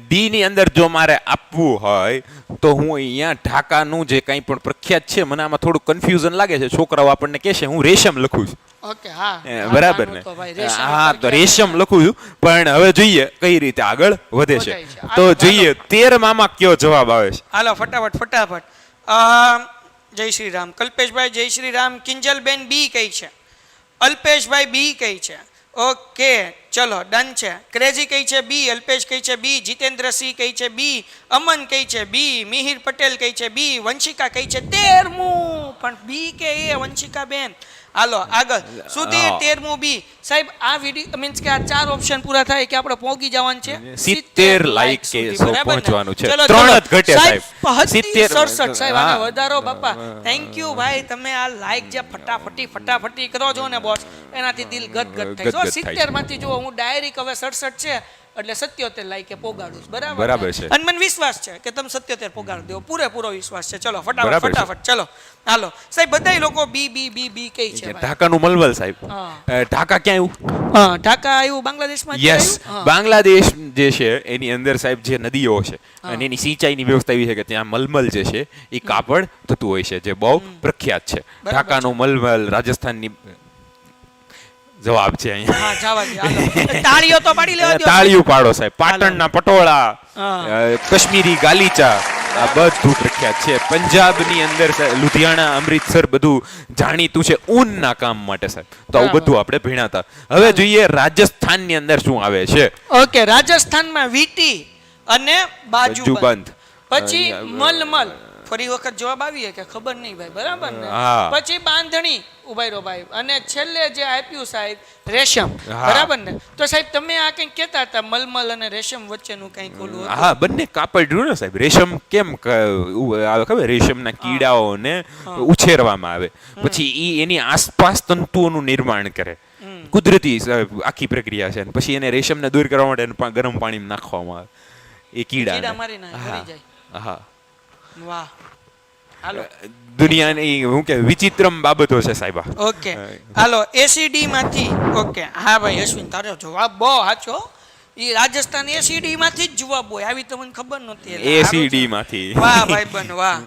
ડી ની અંદર જો મારે આપવું હોય તો હું અહીંયા ઢાકાનું જે કંઈ પણ પ્રખ્યાત છે, મને આમાં થોડું કન્ફ્યુઝન લાગે છે. છોકરાઓ આપણને કહેશે હું રેશમ લખું છું. ઓકે હા બરાબર ને? ઢાકાનું તો ભાઈ રેશમ હા તો પ્રખ્યાત રેશમ છે. લખું છું, પણ હવે જોઈએ કઈ રીતે આગળ વધે છે. વધાય છે. તો હાલો, જોઈએ 13માં કયો જવાબ આવે છે. હાલો ફટાફટ જય શ્રી રામ. કલ્પેશભાઈ જય શ્રી રામ. કિંજલબેન બી કઈ છે? અલ્પેશભાઈ બી કઈ છે? ઓકે ચલો ડન છે. ક્રેઝી કઈ છે? બી. અલ્પેશ કઈ છે? બી. જીતેન્દ્રસિંહ કઈ છે? બી. અમન કઈ છે? બી. મિહિર પટેલ કઈ છે? બી. વંશિકા કઈ છે? 13મું પણ બી કે એ વંશિકા બેન. હાલો આગળ સુધી હા. 13મું બી. સાહેબ આ વિડિયો મીન્સ કે આ 4 ઓપ્શન પૂરા થાય કે આપણે પહોંચી જવાનું છે 70 લાઈક કે સુધી, 100 બરાબર ને? પહોંચવાનું છે. ચલો, 3 ચલો. જ ઘટે સાહેબ. 70 67 સાહેબ આને હા. વધારો બાપા. થેન્ક યુ ભાઈ, તમે આ લાઈક જે ફટાફટી કરો છો ને બોસ, એનાથી દિલ ગદગદ થાય ગદગદ છે. થાય 70 માંથી જો હું ડાયરેક્ટ હવે 67 છે એટલે 77 લાઈકે પોગાડું છું. બરાબર છે. અને મને વિશ્વાસ છે કે તમે 77 પોગાડી દેવો, પૂરેપૂરો વિશ્વાસ છે. ચલો બરાબર છે. ફટાફટ ચલો હાલો સાહેબ બધાય લોકો બી બી બી બી કઈ છે ભાઈ? ઢાકાનું મલમલ સાહેબ. હા. ઢાકા ક્યાં આવ્યું? હા ઢાકા આવ્યું બાંગ્લાદેશમાં જ યસ, આવ્યું? હા. બાંગ્લાદેશ જે છે એની અંદર સાહેબ જે નદીઓ છે અને એની સિંચાઈની વ્યવસ્થા એવી છે કે ત્યાં મલમલ જે છે એ કાપડ થતું હોય છે, જે બહુ પ્રખ્યાત છે. બરાબર ઢાકાનું મલમલ રાજસ્થાનની જવાબ છે અહીંયા. હા જવા દે હાલો. તાળીઓ તો પાડી લેવા દો. તાળીયું પાડો સાહેબ. પાટણના પટોળા, હા. કાશ્મીરી ગાલીચા, આ બધું પ્રખ્યાત છે. પંજાબની અંદર લુધિયાણા, અમૃતસર બધું જાણીતું છે ઊનના કામ માટે સાહેબ. તો આવું બરાબર. બધું આપણે ભણ્યા હતા. હવે જોઈએ રાજસ્થાનની અંદર શું આવે છે. ઓકે રાજસ્થાનમાં વીટી અને બાજુબંધ, બાજુબંધ. પછી મલમલ. ફરી વખત જવાબ આવીએ કે ખબર નહીં ભાઈ, બરાબર ને? હા. પછી બાંધણી ઉભાઈ રો ભાઈ, અને છેલ્લે જે આપ્યું સાહેબ રેશમ, હા. બરાબર ને? તો સાહેબ તમે આ કંઈક કહેતા હતા મલમલ અને રેશમ વચ્ચેનું કંઈક ઓલું હતું. હા, બંને કાપડ રહ્યું ને સાહેબ. રેશમ કેમ આવે ખબર? રેશમના કીડાઓને ઉછેરવામાં આવે, પછી એની આસપાસ તંતુઓનું નિર્માણ કરે. કુદરતી સાહેબ આખી પ્રક્રિયા છે. અને પછી એને રેશમને દૂર કરવા માટે એને ગરમ પાણીમાં નાખવામાં આવે એ કીડા કીડા. મારીને મરી જાય. હા, વાહ હાલો દુનિયાની હું કે વિચિત્રમ બાબતો છે સાહેબ. ઓકે હાલો એસીડી માંથી. ઓકે હા ભાઈ અશ્વિન તારો જવાબ બહુ સાચો. ઈ રાજસ્થાન એસીડી માંથી જ જવાબ હોય, આવી તો મને ખબર નહોતી. એટલે સારું એસીડી છે. માંથી. વાહ ભાઈ બન વાહ.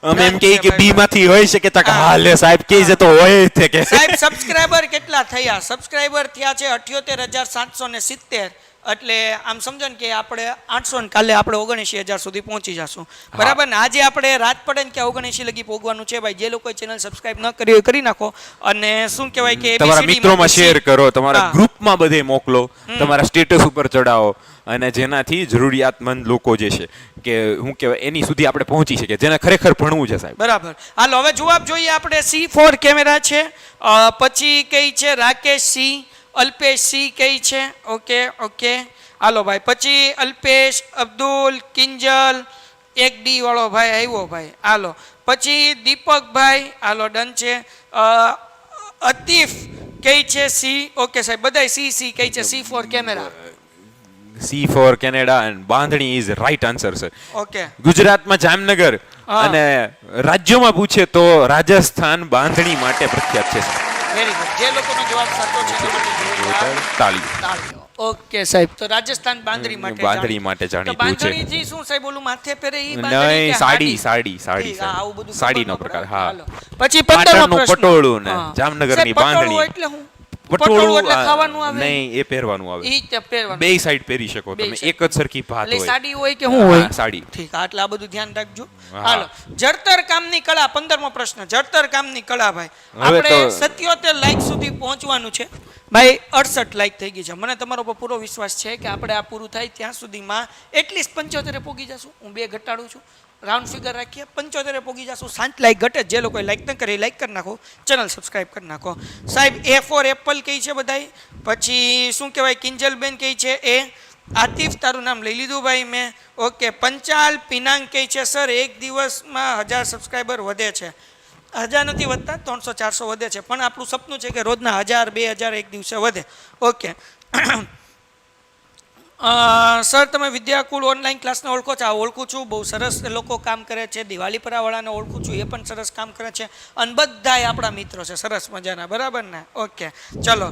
અમે એમ કહીએ કે બી માંથી હોય શકે તો હા લે સાહેબ કહી છે તો હોય જ છે કે. સાહેબ સબસ્ક્રાઇબર કેટલા થયા? સબસ્ક્રાઇબર થયા છે 78,770. એટલે આમ સમજો ને કે આપણે 800 ને કાલે આપણે 79,000 સુધી પહોંચી જશું, બરાબર ને? આજે આપણે રાત પડે ને કે 79 લગી પહોંચવાનું છે ભાઈ. જે લોકોએ ચેનલ સબસ્ક્રાઇબ ન કરી હોય કરી નાખો. અને શું કહેવાય કે તમારા ABCD મિત્રોમાં માંથી શેર કરો, તમારા હા. ગ્રુપમાં બધે મોકલો, તમારા સ્ટેટસ ઉપર ચડાવો, અને જેનાથી જરૂરિયાતમંદ લોકો જે છે કે હું કહેવાય એની સુધી આપણે પહોંચી શકીએ, જેને ખરેખર ભણવું છે સાહેબ. બરાબર. હાલો હવે જવાબ જોઈએ આપણે. C4 કેમેરા છે, પછી કઈ છે રાકેશ સી, અલ્પેશ સી કઈ છે? ઓકે હાલો ભાઈ. પછી અલ્પેશ, અબ્દુલ, કિંજલ, એક ડી વાળો ભાઈ આવ્યો ભાઈ. હાલો પછી દીપકભાઈ, હાલો ડન છે. અતીફ કઈ છે? સી. ઓકે સાહેબ બધાય સી કઈ છે? C4 camera. C4 કેનેડા અને બાંધણી ઇઝ રાઈટ આન્સર છે. ઓકે ગુજરાતમાં જામનગર હા. અને રાજ્યોમાં પૂછે તો રાજસ્થાન બાંધણી માટે પ્રખ્યાત છે. Very good. જે લોકોનો જવાબ સાચો છે એના માટે જોરદાર તાળી. તાળીઓ. ઓકે સાહેબ. તો રાજસ્થાન બાંધણી માટે બાંધણી માટે જાણીતું છે. બાંધણી જી શું સાહેબ ઓલું માથે પહેરે ઈ નહીં, બાંધણી કે સાડી, હાડી? સાડી, ઠીક, હા, આવું બધું સાડીનો ખબર ન પ્રકાર, પડે. હા. હાલો. પછી 15મો પાટણનું પ્રશ્ન. પટોળું ને હા. જામનગરની સાહેબ, પટોળું બાંધણી. એટલે હું પટોળું એટલે ખાવાનું આવે? નહીં, એ પહેરવાનું આવે. ઈ તે પહેરવાનું. બે સાઈડ પહેરી શકો બે તમે, side. એક જ સરખી ભાત એટલે હોય. સાડી હોય કે શું હોય? હા, સાડી. ઠીક, આટલે આ બધું ધ્યાન રાખજો. હા. હાલો જડતર કામની કળા 15મો પ્રશ્ન. જડતર કામની કળા ભાઈ. હવે આપણે તો- 77 લાઈક સુધી પહોંચવાનું છે ભાઈ. 68 લાઈક થઈ ગઈ છે. મને તમારો પર પૂરો વિશ્વાસ છે કે આપણે આ પૂરું થાય ત્યાં સુધીમાં એટલીસ્ટ 75 પહોંચી જશું. હું 2 ઘટાડું છું. રાઉન્ડ ફિગર રાખીએ 75 પોગી જશું. 7 લાઈક ઘટે. જે લોકોએ લાઈક ન કરી લાઈક કરી નાખો, ચેનલ સબસ્ક્રાઇબ કરી નાખો. સાહેબ એ ફોર એપલ કહી છે બધાય. પછી શું કહેવાય, કિંજલબેન કહી છે એ. આતિફ તારું નામ લઈ લીધું ભાઈ મેં. ઓકે. પંચાલ પિનાંગ કહી છે સર એક દિવસમાં 1000 સબસ્ક્રાઈબર વધે છે. 1000 નથી વધતા, 300-400 વધે છે, પણ આપણું સપનું છે કે રોજના 1000-2000 એક દિવસે વધે. ઓકે. સર તમે વિદ્યાકુલ ઓનલાઈન ક્લાસને ઓળખો છો? આ ઓળખું છું, બહુ સરસ એ લોકો કામ કરે છે. દિવાળીપરાવાળાને ઓળખું છું, એ પણ સરસ કામ કરે છે. અને બધાય આપણા મિત્રો છે સરસ મજાના, બરાબર ને? ઓકે ચલો.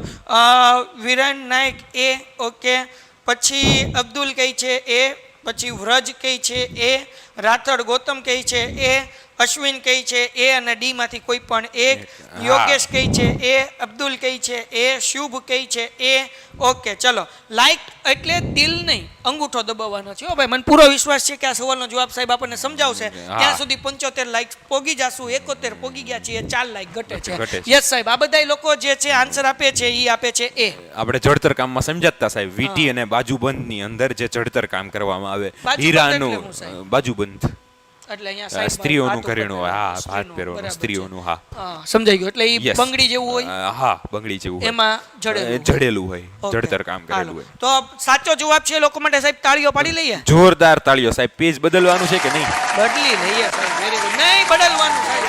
વિરેન નાયક એ. ઓકે. પછી અબ્દુલ કહી છે એ. પછી વ્રજ કહી છે એ. રાથડ ગૌતમ કહી છે એ. અશ્વિન કહી છે એ અને ડી માંથી કોઈ પણ એક. યોગેશ કહી છે એ. અબ્દુલ કહી છે એ. શુભ કહી છે એ. ઓકે ચલો. લાઈક એટલે દિલ નહીં, અંગૂઠો દબાવવાનો છે. ભાઈ મને પૂરો વિશ્વાસ છે કે આ સવાલનો જવાબ સાહેબ આપણને સમજાવશે. ત્યાં સુધી 75 લાઈક પોગી જાશું. 71 પોગી ગયા છીએ, 4 લાઈક ઘટે છે. યસ સાહેબ, આ બધા લોકો જે છે આન્સર આપે છે એ આપે છે એ. આપણે જડતર કામમાં સમજાતા સાહેબ, વીટી અને બાજુબંધની અંદર જે જડતર કામ કરવામાં આવે, હીરાનું બાજુબંધ એટલે અહીંયા સ્ત્રીઓનું ઘરેણું હોય. હા, હાથ પહેરવાનું સ્ત્રીઓનું. હા, સમજાઈ ગયું. એટલે એ બંગડી જેવું હોય. હા, બંગડી જેવું હોય. એમાં જડેલું હોય, જડતર કામ કરેલું હોય. તો સાચો જવાબ છે લોકો માટે સાહેબ. તાળીઓ પાડી લઈએ. જોરદાર તાળીઓ સાહેબ. પેજ બદલવાનું છે કે નહીં? બદલી લઈએ સાહેબ. Very good. નહીં બદલવાનું સાહેબ,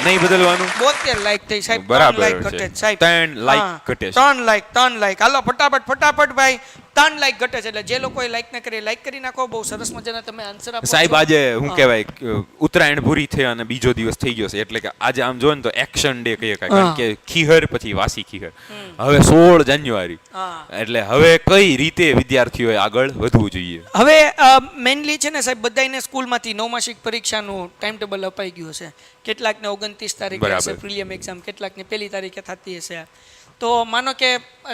નહીં બદલવાનું. 72 લાઈક થઈ સાહેબ. બરાબર ઘટે છે સાહેબ. 3 લાઈક ઘટે છે. 3 લાઈક. હાલો ફટાફટ ભાઈ. 3 લાઈક ઘટે છે. એટલે જે લોકોએ લાઈક ન કરી લાઈક કરી નાખો. બહુ સરસ મજાના તમે આન્સર આપો સાહેબ. આજે હું કહેવાય ઉત્તરાયણ પૂરી થઈ અને બીજો દિવસ થઈ ગયો છે, એટલે કે આજે આમ જોવે ને તો એક્શન ડે કહીએ, કારણ કે ખીહર પછી વાસી ખીહર. હવે 16 જાન્યુઆરી, એટલે હવે કઈ રીતે વિદ્યાર્થીઓએ આગળ વધવું જોઈએ? હવે મેઇનલી છે ને સાહેબ, બધાને સ્કૂલમાંથી નવમાસિક પરીક્ષાનું ટાઈમ ટેબલ અપાઈ ગયું છે. કેટલાકને 29 તારીખે હશે પ્રિલિયમ એક્ઝામ, કેટલાકને 1 તારીખે થતી હશે. તો માનો કે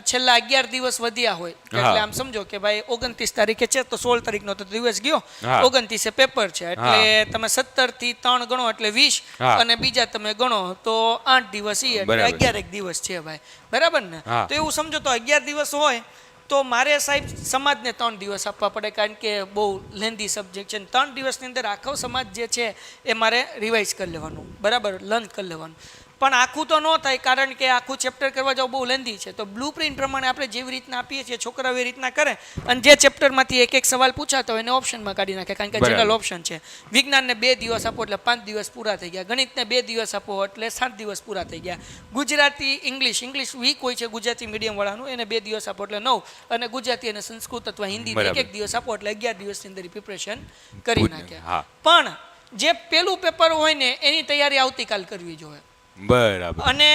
છેલ્લા 11 દિવસ વધ્યા હોય, એટલે આમ સમજો કે ભાઈ 29 તારીખે છે તો 16 તારીખનો તો દિવસ ગયો, 29 પેપર છે, એટલે તમે 17 થી 3 ગણો એટલે 20, અને બીજા તમે ગણો તો 8 દિવસ, એટલે 11 દિવસ છે ભાઈ, બરાબર ને? તો એવું સમજો તો 11 દિવસ હોય તો મારે સાહેબ સમાજને 3 દિવસ આપવા પડે, કારણ કે બહુ લેન્ધી સબ્જેક્ટ છે. 3 દિવસની અંદર આખો સમાજ જે છે એ મારે રિવાઇઝ કરી લેવાનું, બરાબર, લર્ન કરી લેવાનું. પણ આખું તો ન થાય, કારણ કે આખું ચેપ્ટર કરવા જાવ બહુ લેન્ધી છે. તો બ્લુ પ્રિન્ટ પ્રમાણે આપણે જેવી રીતના આપીએ છીએ છોકરાઓ એ રીતના કરે, અને જે ચેપ્ટરમાંથી એક સવાલ પૂછાતો હોય એને ઓપ્શનમાં કાઢી નાખે, કારણ કે જનરલ ઓપ્શન છે. વિજ્ઞાનને 2 દિવસ આપો એટલે 5 દિવસ પૂરા થઈ ગયા. ગણિતને 2 દિવસ આપો એટલે 7 દિવસ પૂરા થઈ ગયા. ગુજરાતી ઇંગ્લિશ વીક હોય છે ગુજરાતી મીડિયમ વાળાનું, એને 2 દિવસ આપો એટલે 9, અને ગુજરાતી અને સંસ્કૃત અથવા હિન્દી 1 દિવસ આપો એટલે 11 દિવસની અંદર પ્રિપરેશન કરી નાખે. પણ જે પેલું પેપર હોય ને એની તૈયારી આવતીકાલ કરવી જોઈએ, બરાબર. અને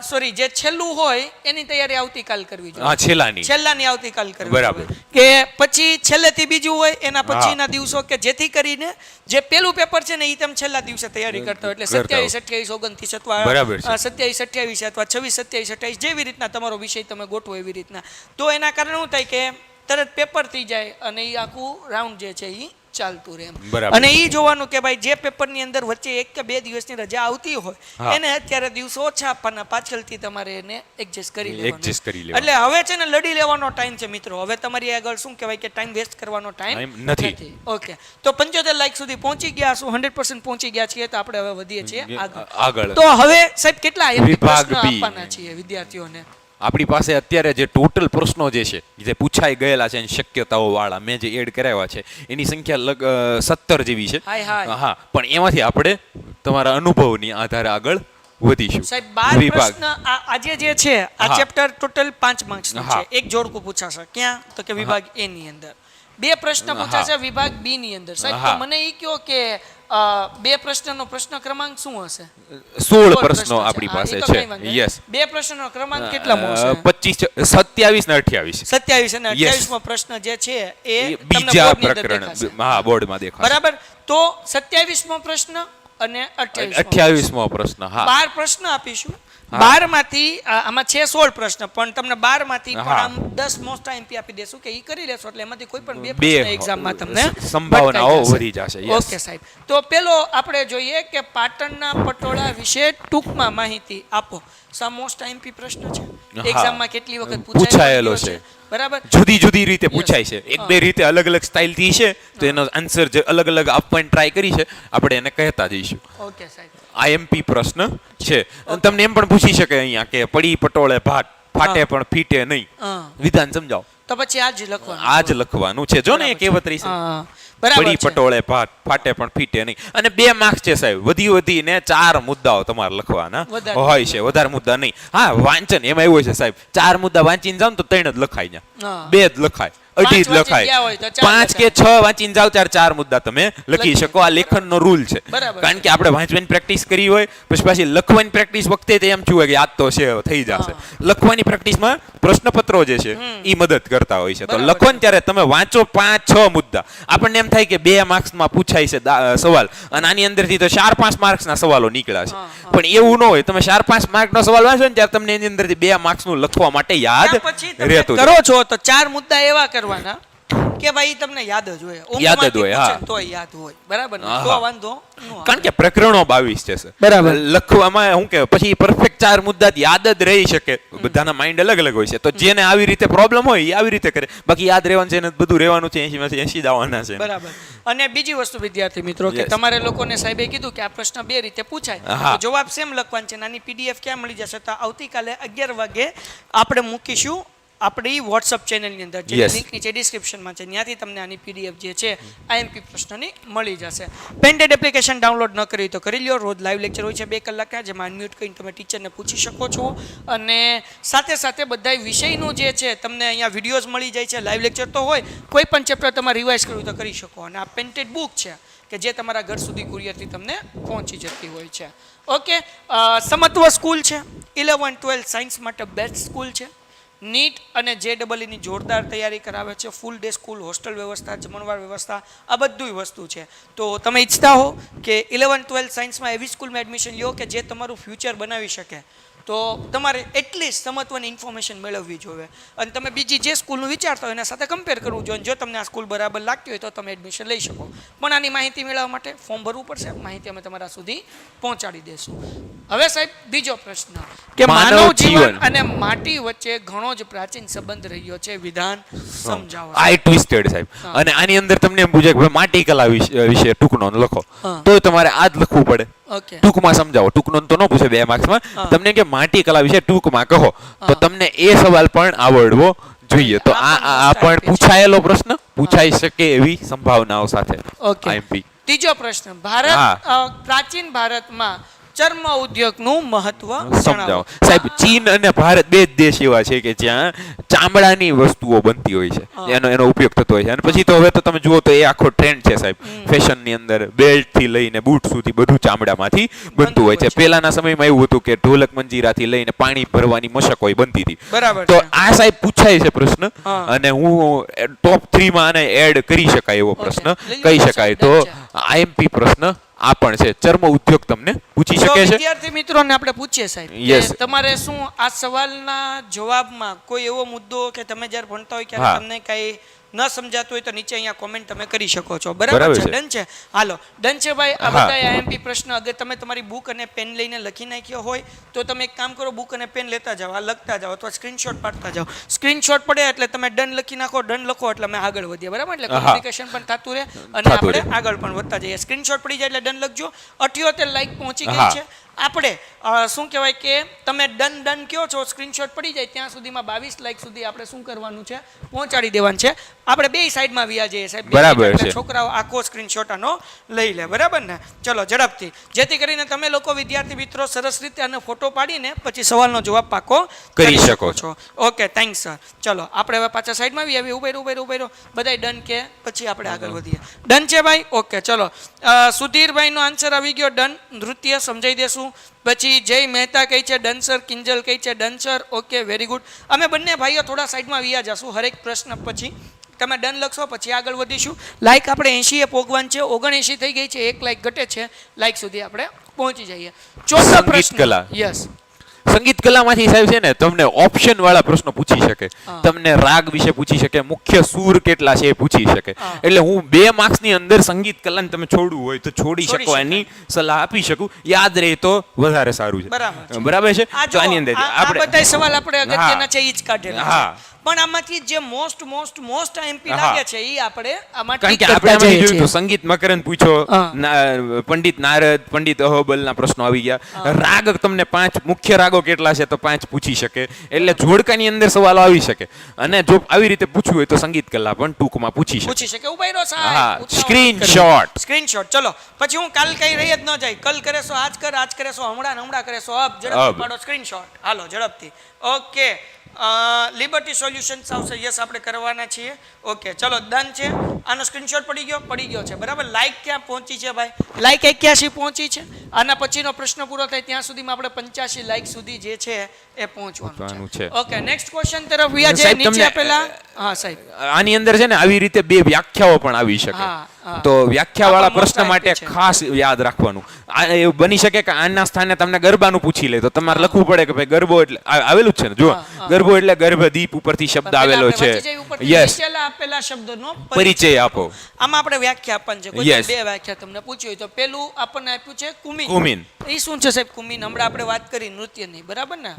સોરી, જે છેલ્લું હોય એની તૈયારી આવતીકાલ કરવી જોઈએ. છેલ્લાની આવતીકાલ કરવી, બરાબર. કે પછી છેલ્લેથી બીજું હોય એના પછીના દિવસો, કે જેથી કરીને જે પેલું પેપર છે ને એ તમે છેલ્લા દિવસે તૈયારી કરતા હોય, એટલે 27, 28, 29 અથવા 27, 28 અથવા 26, 27, 28 જેવી રીતના તમારો વિષય તમે ગોઠવો એવી રીતના. તો એના કારણે શું થાય કે તરત પેપર થઈ જાય અને એ આખું રાઉન્ડ જે છે એ ચાલતું રહે. અને એ જોવાનું કે ભાઈ જે પેપરની અંદર વચ્ચે 1 કે 2 દિવસની રજા આવતી હોય એને અત્યારે દિવસો ઓછા આપવાના, પાછળથી તમારે એને એડજસ્ટ કરી લેવાનું. એટલે હવે છે ને લડી લેવાનો ટાઈમ છે મિત્રો. હવે તમારી આગળ શું કહેવાય કે ટાઈમ વેસ્ટ કરવાનો ટાઈમ નથી. ઓકે, તો 75 લાઈક સુધી પહોંચી ગયા છું, 100% પહોંચી ગયા છીએ. તો આપણે હવે વધીએ છીએ આગળ. તો હવે સાહેબ કેટલા પ્રશ્નો આપવાના છીએ વિદ્યાર્થીઓને? આપણી પાસે અત્યારે જે ટોટલ પ્રશ્નો જે છે જે પૂછાઈ ગયેલા છે, શક્યતાઓ વાળા મેં જે એડ કરાવ્યા છે એની સંખ્યા 17 જેવી છે. હા, પણ એમાંથી આપણે તમારા અનુભવની આધારે આગળ વધીશું. સાહેબ 12 પ્રશ્ન આજે જે છે આ ચેપ્ટર ટોટલ 5 માર્ક્સનું છે. એક જોડકું પૂછાશે ક્યાં, તો કે વિભાગ A ની અંદર. 2 પ્રશ્ન પૂછાશે વિભાગ B ની અંદર. સાહેબ તો મને એ કહો કે 2 પ્રશ્નનો પ્રશ્ન ક્રમાંક શું હશે? 16 પ્રશ્નો આપણી પાસે છે. યસ. 2 પ્રશ્નનો ક્રમાંક કેટલામો હશે? 25, 27 ને 28. 27 અને 28મો પ્રશ્ન જે છે એ બીજા પ્રકરણ બોર્ડમાં દેખાશે. બરાબર. તો 27મો પ્રશ્ન અને 28મો પ્રશ્ન. હા, 12 પ્રશ્ન આપીશું. 12 માંથી આમાં છે 16 પ્રશ્ન, પણ તમને 12 માંથી પણ આમ 10 મોસ્ટ આઈએમપી આપી દેશું કે ઈ કરી લેશો, એટલે એમાંથી કોઈ પણ 2 પ્રશ્ન એક્ઝામમાં તમને સંભાવનાઓ વધી જશે. ઓકે સાહેબ. તો પેલો આપણે જોઈએ કે પાટણના પટોળા વિશે ટૂંકમાં માહિતી આપો. સા મોસ્ટ આઈએમપી પ્રશ્ન છે, એક્ઝામમાં કેટલી વખત પૂછાયેલો છે. બરાબર. જુદી જુદી રીતે પૂછાય છે, એક બે રીતે અલગ અલગ સ્ટાઇલ થી છે, તો એનો આન્સર જે અલગ અલગ આપવાની ટ્રાય કરી છે, આપણે એને કહેતા જઈશું. ઓકે સાહેબ. આઈએમપી પ્રશ્ન છે. અને તમને એમ પણ પૂછી શકે અહીંયા કે પડી પટોળે ભાત ફાટે પણ ફીટે નહીં, વિધાન સમજાવો. તો પછી આ જ લખવાનું. આ જ લખવાનું છે. જો ને એ કહેવત રહી છે, બરાબર પડી છે. પટોળે ભાત ફાટે પણ ફીટે નહીં. અને 2 માર્ક્સ છે સાહેબ, વધીને 4 મુદ્દાઓ તમારે લખવાના વધારે હોય છે, વધારે મુદ્દા નહીં. હા, વાંચન એમાં એવું છે સાહેબ, 4 મુદ્દા વાંચીને જાવ ને તો 3 જ લખાય ને, 2 જ લખાય, 2 જ લખાય. 5 કે 6 વાંચીને જાવ ત્યારે 4 મુદ્દા તમે લખી શકો. આ લેખનનો રૂલ છે. કારણ કે આપણે વાંચવાની પ્રેક્ટિસ કરી હોય, પછી પાછી લખવાની પ્રેક્ટિસ વખતે એમ થયું હોય કે યાદ તો છે, થઈ જશે. લખવાની પ્રેક્ટિસમાં પ્રશ્નપત્રો જે છે એ મદદ કરતા હોય છે. તો લખો ને ત્યારે તમે વાંચો 5-6 મુદ્દા. આપણને એમ થાય કે 2 માર્ક્સમાં પૂછાય છે સવાલ, અને આની અંદરથી તો 4-5 માર્ક્સના સવાલો નીકળ્યા છે. પણ એવું ન હોય, તમે 4-5 માર્કનો સવાલ વાંચો ને ત્યારે તમને એની અંદરથી 2 માર્ક્સનું લખવા માટે યાદ રહેતું કરો છો. તો 4 મુદ્દા એવા કરવાના કે ભાઈ તમને યાદ જ હોય, યાદ જ હોય. હા, તો યાદ હોય. બરાબર ને? તો વાંધો ન આવે. કારણ કે પ્રકરણો 22 છે સર. બરાબર. લખવામાં હું કે પછી પરફેક્ટ 4 મુદ્દા યાદ જ રહી શકે. બધાના માઇન્ડ અલગ અલગ હોય છે, તો જેને આવી રીતે પ્રોબ્લેમ હોય એ આવી રીતે કરે. બાકી યાદ રહેવાનું છે, એને બધું રહેવાનું છે, 80 માંથી 80 દાવાના છે. બરાબર. અને બીજી વસ્તુ વિદ્યાર્થી મિત્રો, કે તમારે લોકોને સાહેબે કીધું કે આ પ્રશ્ન 2 રીતે પૂછાય, તો જવાબ સેમ લખવાનો છે. નાની પીડીએફ ક્યાં મળી જશે? તો આવતીકાલે 11 વાગે આપણે મૂકીશું આપણી વોટ્સઅપ ચેનલની અંદર, જે લિંક નીચે ડિસ્ક્રિપ્શનમાં છે, ત્યાંથી તમને આની પીડીએફ જે છે આઈએમપી પ્રશ્નની મળી જશે. પેન્ટેડ એપ્લિકેશન ડાઉનલોડ ન કરી તો કરી લ્યો. રોજ લાઈવ લેક્ચર હોય છે 2 કલાકના, જેમાં અનમ્યુટ કરીને તમે ટીચરને પૂછી શકો છો. અને સાથે સાથે બધા વિષયનું જે છે તમને અહીંયા વિડીયોઝ મળી જાય છે. લાઈવ લેક્ચર તો હોય, કોઈ પણ ચેપ્ટર તમારે રિવાઇઝ કરવું તો કરી શકો. અને આ પેન્ટેડ બુક છે કે જે તમારા ઘર સુધી કુરિયરથી તમને પહોંચી જતી હોય છે. ઓકે, સમત્વ સ્કૂલ છે, 11-12 સાયન્સ માટે બેસ્ટ સ્કૂલ છે. નીટ અને JEE જોરદાર તૈયારી કરાવે છે. ફૂલ ડે સ્કૂલ, હોસ્ટેલ વ્યવસ્થા, જમણવાર વ્યવસ્થા, આ બધું વસ્તુ છે. તો તમે ઈચ્છતા હો કે 11-12 સાયન્સમાં એવી સ્કૂલમાં એડમિશન લો કે જે તમારું ફ્યુચર બનાવી શકે, તો તમારે એટલીસ્ટ સમત્વની ઇન્ફોર્મેશન મેળવવી જોઈએ. અને તમે બીજી જે સ્કૂલનું વિચારતા હોય એના સાથે કમ્પેર કરવું જોઈએ. જો તમને આ સ્કૂલ બરાબર લાગતી હોય તો તમે એડમિશન લઈ શકો. પણ આની માહિતી મેળવવા માટે ફોર્મ ભરવું પડશે. માહિતી અમે તમારા સુધી પહોંચાડી દઈશું. હવે સાહેબ બીજો પ્રશ્ન, કે માનવ જીવન અને માટી વચ્ચે ઘણો જ પ્રાચીન સંબંધ રહ્યો છે. વિધાન સમજાવો. આ ટ્વિસ્ટેડ સાહેબ. અને આની અંદર તમને એમ પૂછે કે માટી કલા વિશે ટૂંકનો લખો, તો તમારે આ જ લખવું પડે. ટૂંકમાં સમજાવો. ટૂંકનો તો ન પૂછે 2 માર્ક્સમાં. તમને કે માટી કલા વિશે ટૂંકમાં કહો, તો તમને એ સવાલ પણ આવડવો જોઈએ. તો આ પણ પૂછાયેલો પ્રશ્ન પૂછાઈ શકે એવી સંભાવનાઓ સાથે. આઈએમપી. ત્રીજો પ્રશ્ન, પ્રાચીન ભારતમાં ચર્મ ઉદ્યોગનું મહત્વ સમજાવો. સાહેબ, ચીન અને ભારત 2 જ દેશ એવા છે કે જ્યાં ચામડાની વસ્તુઓ બનતી હોય છે, એનો ઉપયોગ થતો હોય છે. અને પછી તો હવે તો તમે જુઓ તો એ આખો ટ્રેન્ડ છે સાહેબ. ફેશનની અંદર બેલ્ટ થી લઈને બૂટ સુધી બધું ચામડામાંથી બનતું હોય છે. પહેલાના સમયમાં એવું હતું કે ઢોલક મંજીરાથી લઈને પાણી ભરવાની મશકોઈ બનતી હતી. બરાબર. તો આ સાહેબ પૂછાય છે પ્રશ્ન, અને હું ટોપ 3 માં આને એડ કરી શકાય એવો પ્રશ્ન કહી શકાય. તો આઈએમપી પ્રશ્ન આ પણ છે. ચર્મ ઉદ્યોગ તમને પૂછી શકે છે. વિદ્યાર્થી મિત્રોને આપણે પૂછીએ સાહેબ, Yes. તમારે શું આ સવાલના જવાબમાં કોઈ એવો મુદ્દો કે તમે જ્યારે ભણતા હોય ત્યારે તમને કઈ ન સમજાતું હોય તો નીચે અહીંયા કોમેન્ટ તમે કરી શકો છો. બરાબર છે? ડન છે? હાલો, ડન છે ભાઈ. આ બધા આઈએમપી પ્રશ્ન અગર તમે તમારી બુક અને પેન લઈને લખી નાખ્યો હોય તો તમે એક કામ કરો, બુક અને પેન લેતા જાઓ, આ લખતા જાઓ અથવા સ્ક્રીનશોટ પાડતા જાઓ. સ્ક્રીનશોટ પડે એટલે તમે ડન લખી નાખો, ડન લખો એટલે અમે આગળ વધીએ. બરાબર? એટલે કોમ્યુનિકેશન પણ થતું રહે અને આપણે આગળ પણ વધતા જઈએ. સ્ક્રીનશોટ પડી જાય એટલે ડન લખજો. 78 લાઈક પહોંચી ગઈ છે. આપણે શું કહેવાય કે તમે ડન કહો છો, સ્ક્રીનશોટ પડી જાય ત્યાં સુધીમાં 22 લાઈક સુધી આપણે શું કરવાનું છે, પહોંચાડી દેવાનું છે. આપણે 2 સાઈડમાં વ્યા જઈએ સાહેબ. બરાબર છે. છોકરાઓ આખો સ્ક્રીનશોટ આનો લઈ લે. બરાબર ને? ચલો ઝડપથી, જેથી કરીને તમે લોકો વિદ્યાર્થી મિત્રો સરસ રીતે આનો ફોટો પાડીને પછી સવાલનો જવાબ પાકો કરી શકો છો. Okay, thanks sir. ચલો આપણે હવે પાછા સાઈડમાં આવી ઉભેરો બધાય ડન કે પછી આપણે આગળ વધીએ. ડન છે ભાઈ? ઓકે, ચલો. સુધીરભાઈનો આન્સર આવી ગયો, ડન. નૃત્ય સમજાઈ દેશું. પછી જય મહેતા કહી છે ડન સર. કિંજલ કહી છે done sir. Okay, very good. અમે બંને ભાઈઓ થોડા સાઈડમાં વ્યા જશું હરેક પ્રશ્ન પછી. તમે ડન લખશો પછી આગળ વધીશું. લાઈક આપણે 80 એ પોગવાન છે, 79 થઈ ગઈ છે, 1 લાઈક ઘટે છે. લાઈક સુધી આપણે પહોંચી જઈએ. ચોથો પ્રશ્ન. યસ. સંગીત કલામાંથી સાહેબ છે ને તમને ઓપ્શન વાળા પ્રશ્નો પૂછી શકે. તમને રાગ વિશે પૂછી શકે, મુખ્ય સૂર કેટલા છે એ પૂછી શકે. એટલે હું 2 માર્ક્સની અંદર સંગીત કલાને તમે છોડવું હોય તો છોડી શકો, એની સલાહ આપી શકું. યાદ રહે તો વધારે સારું છે. બરાબર છે? તો આની અંદર આ બધા સવાલ આપણે અગત્યના છે ઈ જ કાઢેલા. પણ આમાંથી જે મોસ્ટ આઈએમપી હા. લાગે છે એ આપણે આમાં કારણ ટીક કે આપણે કરતા આમાં જઈએ જોયું તો છીએ. સંગીત મકરંદ પૂછો, હા. પંડિત નારદ, પંડિત અહોબલના પ્રશ્નો આવી ગયા. રાગ તમને 5 મુખ્ય રાગો કેટલા છે તો 5 પૂછી શકે. એટલે જોડકાની અંદર સવાલો આવી શકે. અને જો આવી રીતે પૂછવું હોય તો સંગીત કલા પણ ટૂંકમાં પૂછી શકે. પૂછી શકે. ઉભા રહો હા, સાહેબ. screenshot. સ્ક્રીનશોટ. ચલો પછી હું કાલ કઈ રહી જ ન જાય. કલ કરે સો આજ કરે સો હમણાં કરે સો અબ ઝડપથી અબ. પાડો સ્ક્રીનશોટ. હાલો ઝડપથી. ઓકે લિબર્ટી સોલ્યુશન્સ આવશે. યસ આપણે કરવાના છીએ. ઓકે ચલો ડન છે. આનો સ્ક્રીનશોટ પડી ગયો છે બરાબર. લાઈક ક્યાં પહોંચી છે ભાઈ? લાઈક 81 પહોંચી છે. આના પછીનો પ્રશ્ન પૂરો થાય ત્યાં સુધીમાં આપણે 85 લાઈક સુધી જે છે એ પહોંચવાનું પહોંચવાનું છે. છે. ઓકે નેક્સ્ટ ક્વેશ્ચન તરફ વ્યા જઈએ. સાહેબ, નીચે તમને- આપેલા હા સાહેબ. આની અંદર છે ને આવી રીતે 2 વ્યાખ્યાઓ પણ આવી શકે. હા, હા. તો વ્યાખ્યા વાળા આ પણ પ્રશ્ન most માટે IP છે. ખાસ યાદ રાખવાનું. એવું બની શકે કે આના સ્થાને તમને ગરબાનું પૂછી લે તો તમારે લખવું પડે કે ભાઈ ગરબો એટલે આવેલું જ છે ને જો હા, હા. ગરબો એટલે ગર્ભદીપ ઉપરથી શબ્દ આવેલો છે. યસ, આપેલા શબ્દનો પરિચય આપો. આમાં આપણે વ્યાખ્યા આપવાની છે. કોઈ Yes. 2 વ્યાખ્યા તમને પૂછી હોય તો પેલું આપણને આપ્યું છે કુમીન. કુમીન. એ શું છે સાહેબ કુમીન? હમણાં આપણે વાત કરી નૃત્યની બરાબર ને?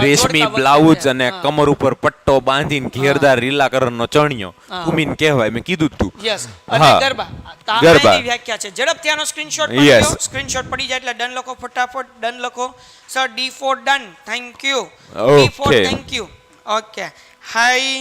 રેશમી જોડકા બ્લાઉઝ વખતે. અને હા. કમર ઉપર પટ્ટો બાંધીને ઘેરદાર લીલા કલરનો ચણિયો હા. કુમીન કહેવાય. મેં કીધું જ તું. યસ અને હા. ગરબા. તો આ ગરબા. એની વ્યાખ્યા છે. ઝડપથી આનો સ્ક્રીનશોટ Yes. પડી ગયો. સ્ક્રીનશોટ પડી જાય એટલે ડન લખો ફટાફટ. ડન લખો sir. D four done. Thank you. D four Okay. Thank you. Okay hi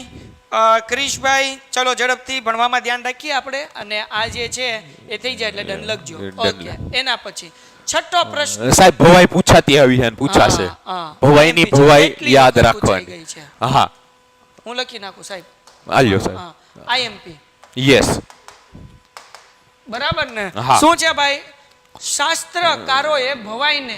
ક્રિશભાઈ. ચલો ઝડપથી ભણવામાં ધ્યાન રાખીએ આપણે. અને આ જે છે એ થઈ જાય એટલે ડન લખજો. Done. ઓકે એના પછી છઠ્ઠો પ્રશ્ન. સાહેબ ભવાઈ પૂછાતી આવી છે અને પૂછાશે. હા, હા. ભવાઈની IMP છે. ભવાઈ એટલી યાદ વખત રાખવાની. પૂછાઈ ગઈ છે. હા, હું લખી નાખું સાહેબ. આલ્યો સાહેબ. હા આઈએમપી યસ. બરાબર ને? હા. શું છે ભાઈ? શાસ્ત્રકારોએ ભવાઈને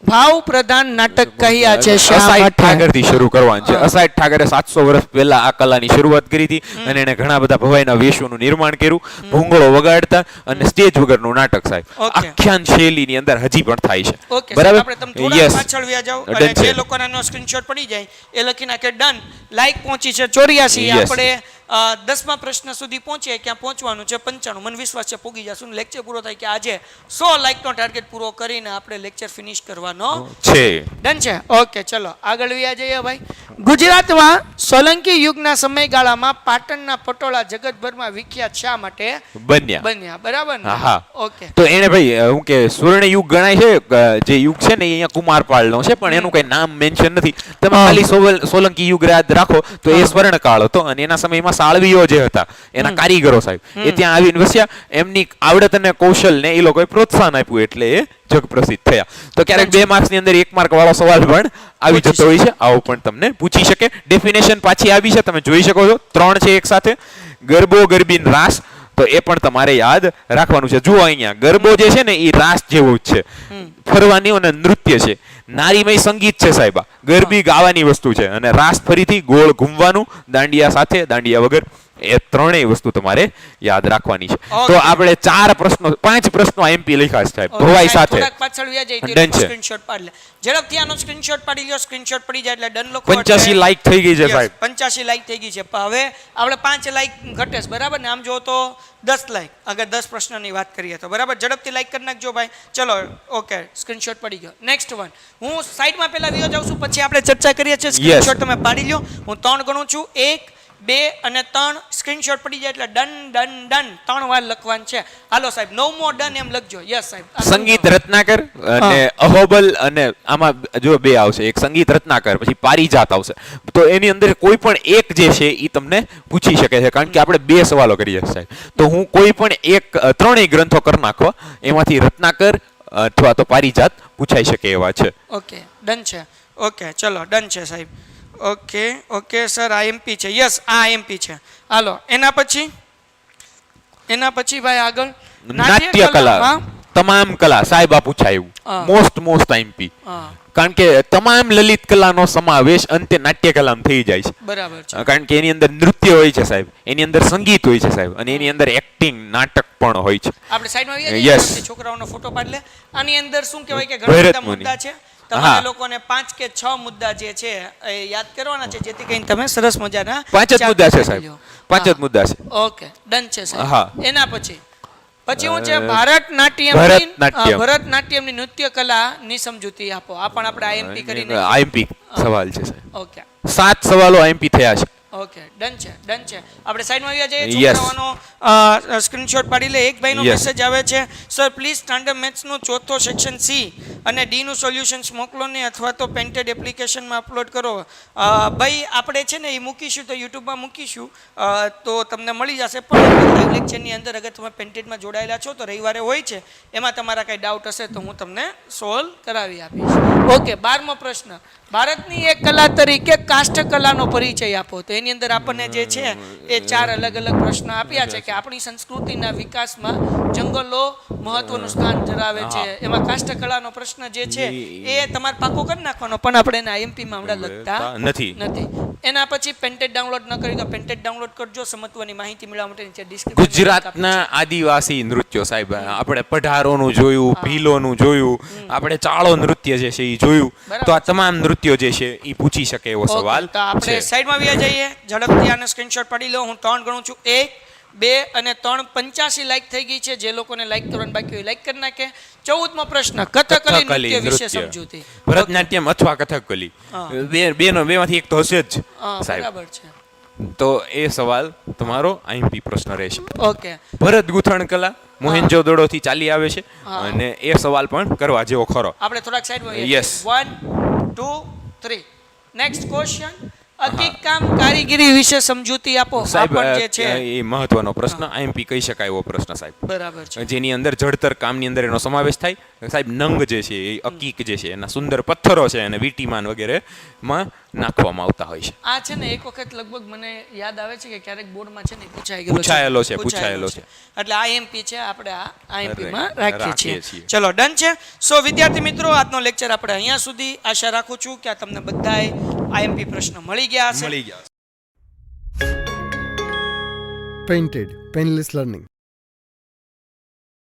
ભાવ પ્રધાન નાટક કહ્યા છે. શા અસાઈડ માટે? ઠાકરથી શરૂ કરવાનું છે. અસાઈડ ઠાકરે 700 વર્ષ પહેલા આ કલાની શરૂઆત કરી હતી અને એને ઘણા બધા ભવાઈના વેશોનું નિર્માણ કર્યું. ભૂંગળો વગાડતા અને સ્ટેજ વગરનું નાટક સાહેબ. Okay. આખ્યાન શૈલીની અંદર હજી પણ થાય છે. ઓકે બરાબર? આપણે તમે થોડા Yes. પાછળ વ્યા જાઓ Done અને છે. જે લોકોના સ્ક્રીનશોટ પડી જાય એ લખી નાખે ડન. લાઈક પહોંચી છે 84. Yes. આપણે 10મા પ્રશ્ન સુધી પહોંચીએ. ક્યાં પહોંચવાનું છે? 95. મને વિશ્વાસ છે પૂગી જશું. લેક્ચર પૂરો થાય કે આજે 100 લાઈકનો ટાર્ગેટ પૂરો કરીને આપણે લેક્ચર ફિનિશ કરવાનો છે. ડન છે. ઓકે ચલો આગળ વ્યા જઈએ ભાઈ. ગુજરાતમાં સોલંકી યુગના સમયગાળામાં પાટણના પટોળા જગતભરમાં વિખ્યાત શા માટે બન્યા? બરાબર ને? હા. ઓકે તો એને ભાઈ હું કે સ્વર્ણ યુગ ગણાય છે. જે યુગ છે ને એ અહીંયા કુમારપાળનો છે પણ એનું કઈ નામ મેન્શન નથી. તમે ખાલી સોલંકી યુગ યાદ રાખો તો એ સ્વર્ણકાળ હતો અને એના સમયમાં સાળવીઓ જે હતા એના કારીગરો સાહેબ એ ત્યાં આવીને વસ્યા. એમની આવડત અને કૌશલને એ લોકોએ પ્રોત્સાહન આપ્યું એટલે એ જગ પ્રસિદ્ધ થયા. તો ક્યારેક 2 માર્ક્સની અંદર 1 માર્ક વાળો સવાલ પણ આવી જતો હોય છે. આવો પણ તમને પૂછી શકે. ડેફિનેશન પાછી આવી છે તમે જોઈ શકો છો. 3 છે એક સાથે. ગરબો, ગરબીન, રાસ. તો એ પણ તમારે યાદ રાખવાનું છે. જુઓ અહીંયા ગરબો જે છે ને એ રાસ જેવો જ છે. ફરવાની અને નૃત્ય છે. નારીમય સંગીત છે સાહેબા. ગરબી ગાવાની વસ્તુ છે અને રાસ ફરીથી ગોળ ઘૂમવાનું દાંડિયા સાથે દાંડિયા વગર. એ ત્રણેય વસ્તુ તમારે યાદ રાખવાની છે. તો આપણે 5 પ્રશ્નો એમપી લખ્યા છે સાહેબ ભવાઈ સાથે. થોડાક પાછળ વ્યા જાય Done તો છે. સ્ક્રીનશોટ પાડી લે. ઝડપથી આનો સ્ક્રીનશોટ પાડી લ્યો. સ્ક્રીનશોટ પડી જાય એટલે ડન લખો. 85 લાઈક થઈ ગઈ છે સાહેબ. 85 લાઈક થઈ ગઈ છે. પણ હવે આપણે 5 લાઈક ઘટે છે બરાબર ને? આમ જો તો 10 લાઈક અગર 10 પ્રશ્નની વાત કરીએ તો બરાબર. ઝડપથી લાઈક કરી નાખજો ભાઈ. ચલો ઓકે સ્ક્રીનશોટ પડી ગયો. Next one. હું સાઈડમાં પહેલા વિયો જાઉં છું પછી આપણે ચર્ચા કરીએ છીએ. સ્ક્રીનશોટ તમે પાડી લ્યો. હું 3 ગણું છું. 1 2 અને 3. સ્ક્રીનશોટ પડી જાય એટલે ડન ડન ડન 3 વાર લખવાનું છે. હાલો સાહેબ 9મો ડન એમ લખજો. યસ સાહેબ. સંગીત રત્નાકર અને અહોબલ અને આમાં જો 2 આવશે. એક સંગીત રત્નાકર પછી પારિજાત આવશે. તો એની અંદર કોઈ પણ એક જે છે એ તમને પૂછી શકે છે કારણ કે આપણે 2 સવાલો કરીએ છીએ સાહેબ. તો હું કોઈ પણ એક 3 ગ્રંથો કરી નાખો એમાંથી રત્નાકર અથવા તો પારિજાત પૂછાઈ શકે એવા છે. ઓકે ડન છે. ઓકે ચલો ડન છે સાહેબ. ઓકે સર આઈએમપી છે. યસ આ આઈએમપી છે. હાલો એના પછી ભાઈ આગળ નાટ્ય કલા તમામ કલા સાહેબ આ પૂછાયું. Most IMP. કારણ કે તમામ લલિત કલાનો સમાવેશ અંતે નાટ્ય કલામાં થઈ જાય છે. બરાબર છે. કારણ કે એની અંદર નૃત્ય હોય છે સાહેબ. એની અંદર સંગીત હોય છે સાહેબ અને એની અંદર એક્ટિંગ નાટક પણ હોય છે. આપણે સાઈડમાં Yes. છોકરાઓનો ફોટો પાડી લે. આની અંદર શું કહેવાય કે ઘણા બધા મુદ્દા છે. તમારે લોકોને 5 કે 6 મુદ્દા જે છે એ યાદ કરવાના છે જેથી કરીને તમે સરસ મજાના 5 જ મુદ્દા છે સાહેબ. 5 જ મુદ્દા છે. ઓકે ડન છે સાહેબ. હા. એના પછી હું છે ભરતનાટ્યમ. ભરતનાટ્યમની નૃત્ય કલાની સમજૂતી આપો. આ પણ આપણે આઈએમપી કરીને આઈએમપી સવાલ છે સાહેબ. ઓકે 7 સવાલો આઈએમપી થયા છે. ઓકે ડન છે આપણે સાઈડમાં આવ્યા જઈએ Yes. છોકરાઓનો સ્ક્રીનશોટ પાડી લે. એક ભાઈનો Yes. મેસેજ આવે છે, સર પ્લીઝ સ્ટાન્ડર્ડ મેથ્સનું ચોથો સેક્શન સી અને ડી નું સોલ્યુશન્સ મોકલો ને અથવા તો પેન્ટેડ એપ્લિકેશનમાં અપલોડ કરો. ભાઈ આપણે છે ને એ મૂકીશું તો યુટ્યુબમાં મૂકીશું તો તમને મળી જશે. પણ લાઈવ લેક્ચરની અંદર અગર તમે પેન્ટેડમાં જોડાયેલા છો તો રવિવારે હોય છે, એમાં તમારા કંઈ ડાઉટ હશે તો હું તમને સોલ્વ કરાવી આપીશ. ઓકે 12મો પ્રશ્ન, ભારતની એક કલા તરીકે કાષ્ઠકલાનો પરિચય આપો. તો એની અંદર આપણને જે છે એ 4 અલગ અલગ પ્રશ્ન આપ્યા છે કે આપણી સંસ્કૃતિના વિકાસમાં જંગલો મહત્વનું સ્થાન ધરાવે છે. એમાં કાષ્ઠકલાનો પ્રશ્ન જે છે એ તમારે પાકો કરી નાખવાનો, પણ આપણે એના આઈએમપીમાં હમણાં લખતા નથી. એના પછી પેન્ટેડ ડાઉનલોડ ન કરી તો પેન્ટેડ ડાઉનલોડ કરજો. સમત્વની માહિતી મેળવવા માટે નીચે ડિસ્ક્રિપ્શન ગુજરાતના આદિવાસી નૃત્યો સાહેબ, આપણે પઢારોનું જોયું, ભીલોનું જોયું, આપણે ચાળો નૃત્ય જે છે એ જોયું. તો આ તમામ નૃત્યો જે છે એ પૂછી શકે એવો સવાલ તો આપણે છે. સાઈડમાં વ્યા જઈએ. ઝડપથી આને સ્ક્રીનશોટ પાડી લો. હું 3 ગણું છું. 1 2 અને 3 85 લાઈક થઈ ગઈ છે. જે લોકોને લાઈક કરવાનું બાકી હોય લાઈક કરી નાખે. 14મો પ્રશ્ન, કથકલી નૃત્ય વિશે સમજૂતી. ભરતનાટ્યમ અથવા કથકલી બેમાંથી એક તો હશે જ સાહેબ. બરાબર છે. તો એ સવાલ તમારો આઈએમપી પ્રશ્ન રહેશે. ઓકે, ભરત ગૂંથણ કલા મોહેન્જો દડોથી ચાલી આવે છે અને એ સવાલ પણ કરવા જેવો ખરો. આપણે થોડાક સાઈડમાં Yes. 1 2 3 નેક્સ્ટ ક્વેશ્ચન, અકીકામ કારીગરી વિશે સમજૂતી આપો. સાહેબ આપણ જે છે એ મહત્વનો પ્રશ્ન, આઈએમપી કહી શકાય એવો પ્રશ્ન સાહેબ. બરાબર છે. જેની અંદર જડતર કામની અંદર એનો સમાવેશ થાય. સાહેબ નંગ જે છે એ અકીક જે છે એના સુંદર પથ્થરો છે અને વીટીમાન વગેરે માં નાખવામાં આવતા હોય છે. આ છે ને એક વખત લગભગ મને યાદ આવે છે કે ક્યારેક બોર્ડમાં છે ને પૂછાયેલો છે. એટલે આઈએમપી છે, આપણે આ આઈએમપી માં રાખીએ રાખીએ છીએ. છીએ. ચલો ડન છે. સો વિદ્યાર્થી મિત્રો, આજનો લેક્ચર આપણે અહીંયા સુધી. આશા રાખું છું કે આ તમને બધાય આઈએમપી પ્રશ્ન મળી ગયા હશે. મળી ગયા. Painted, Painless Learning.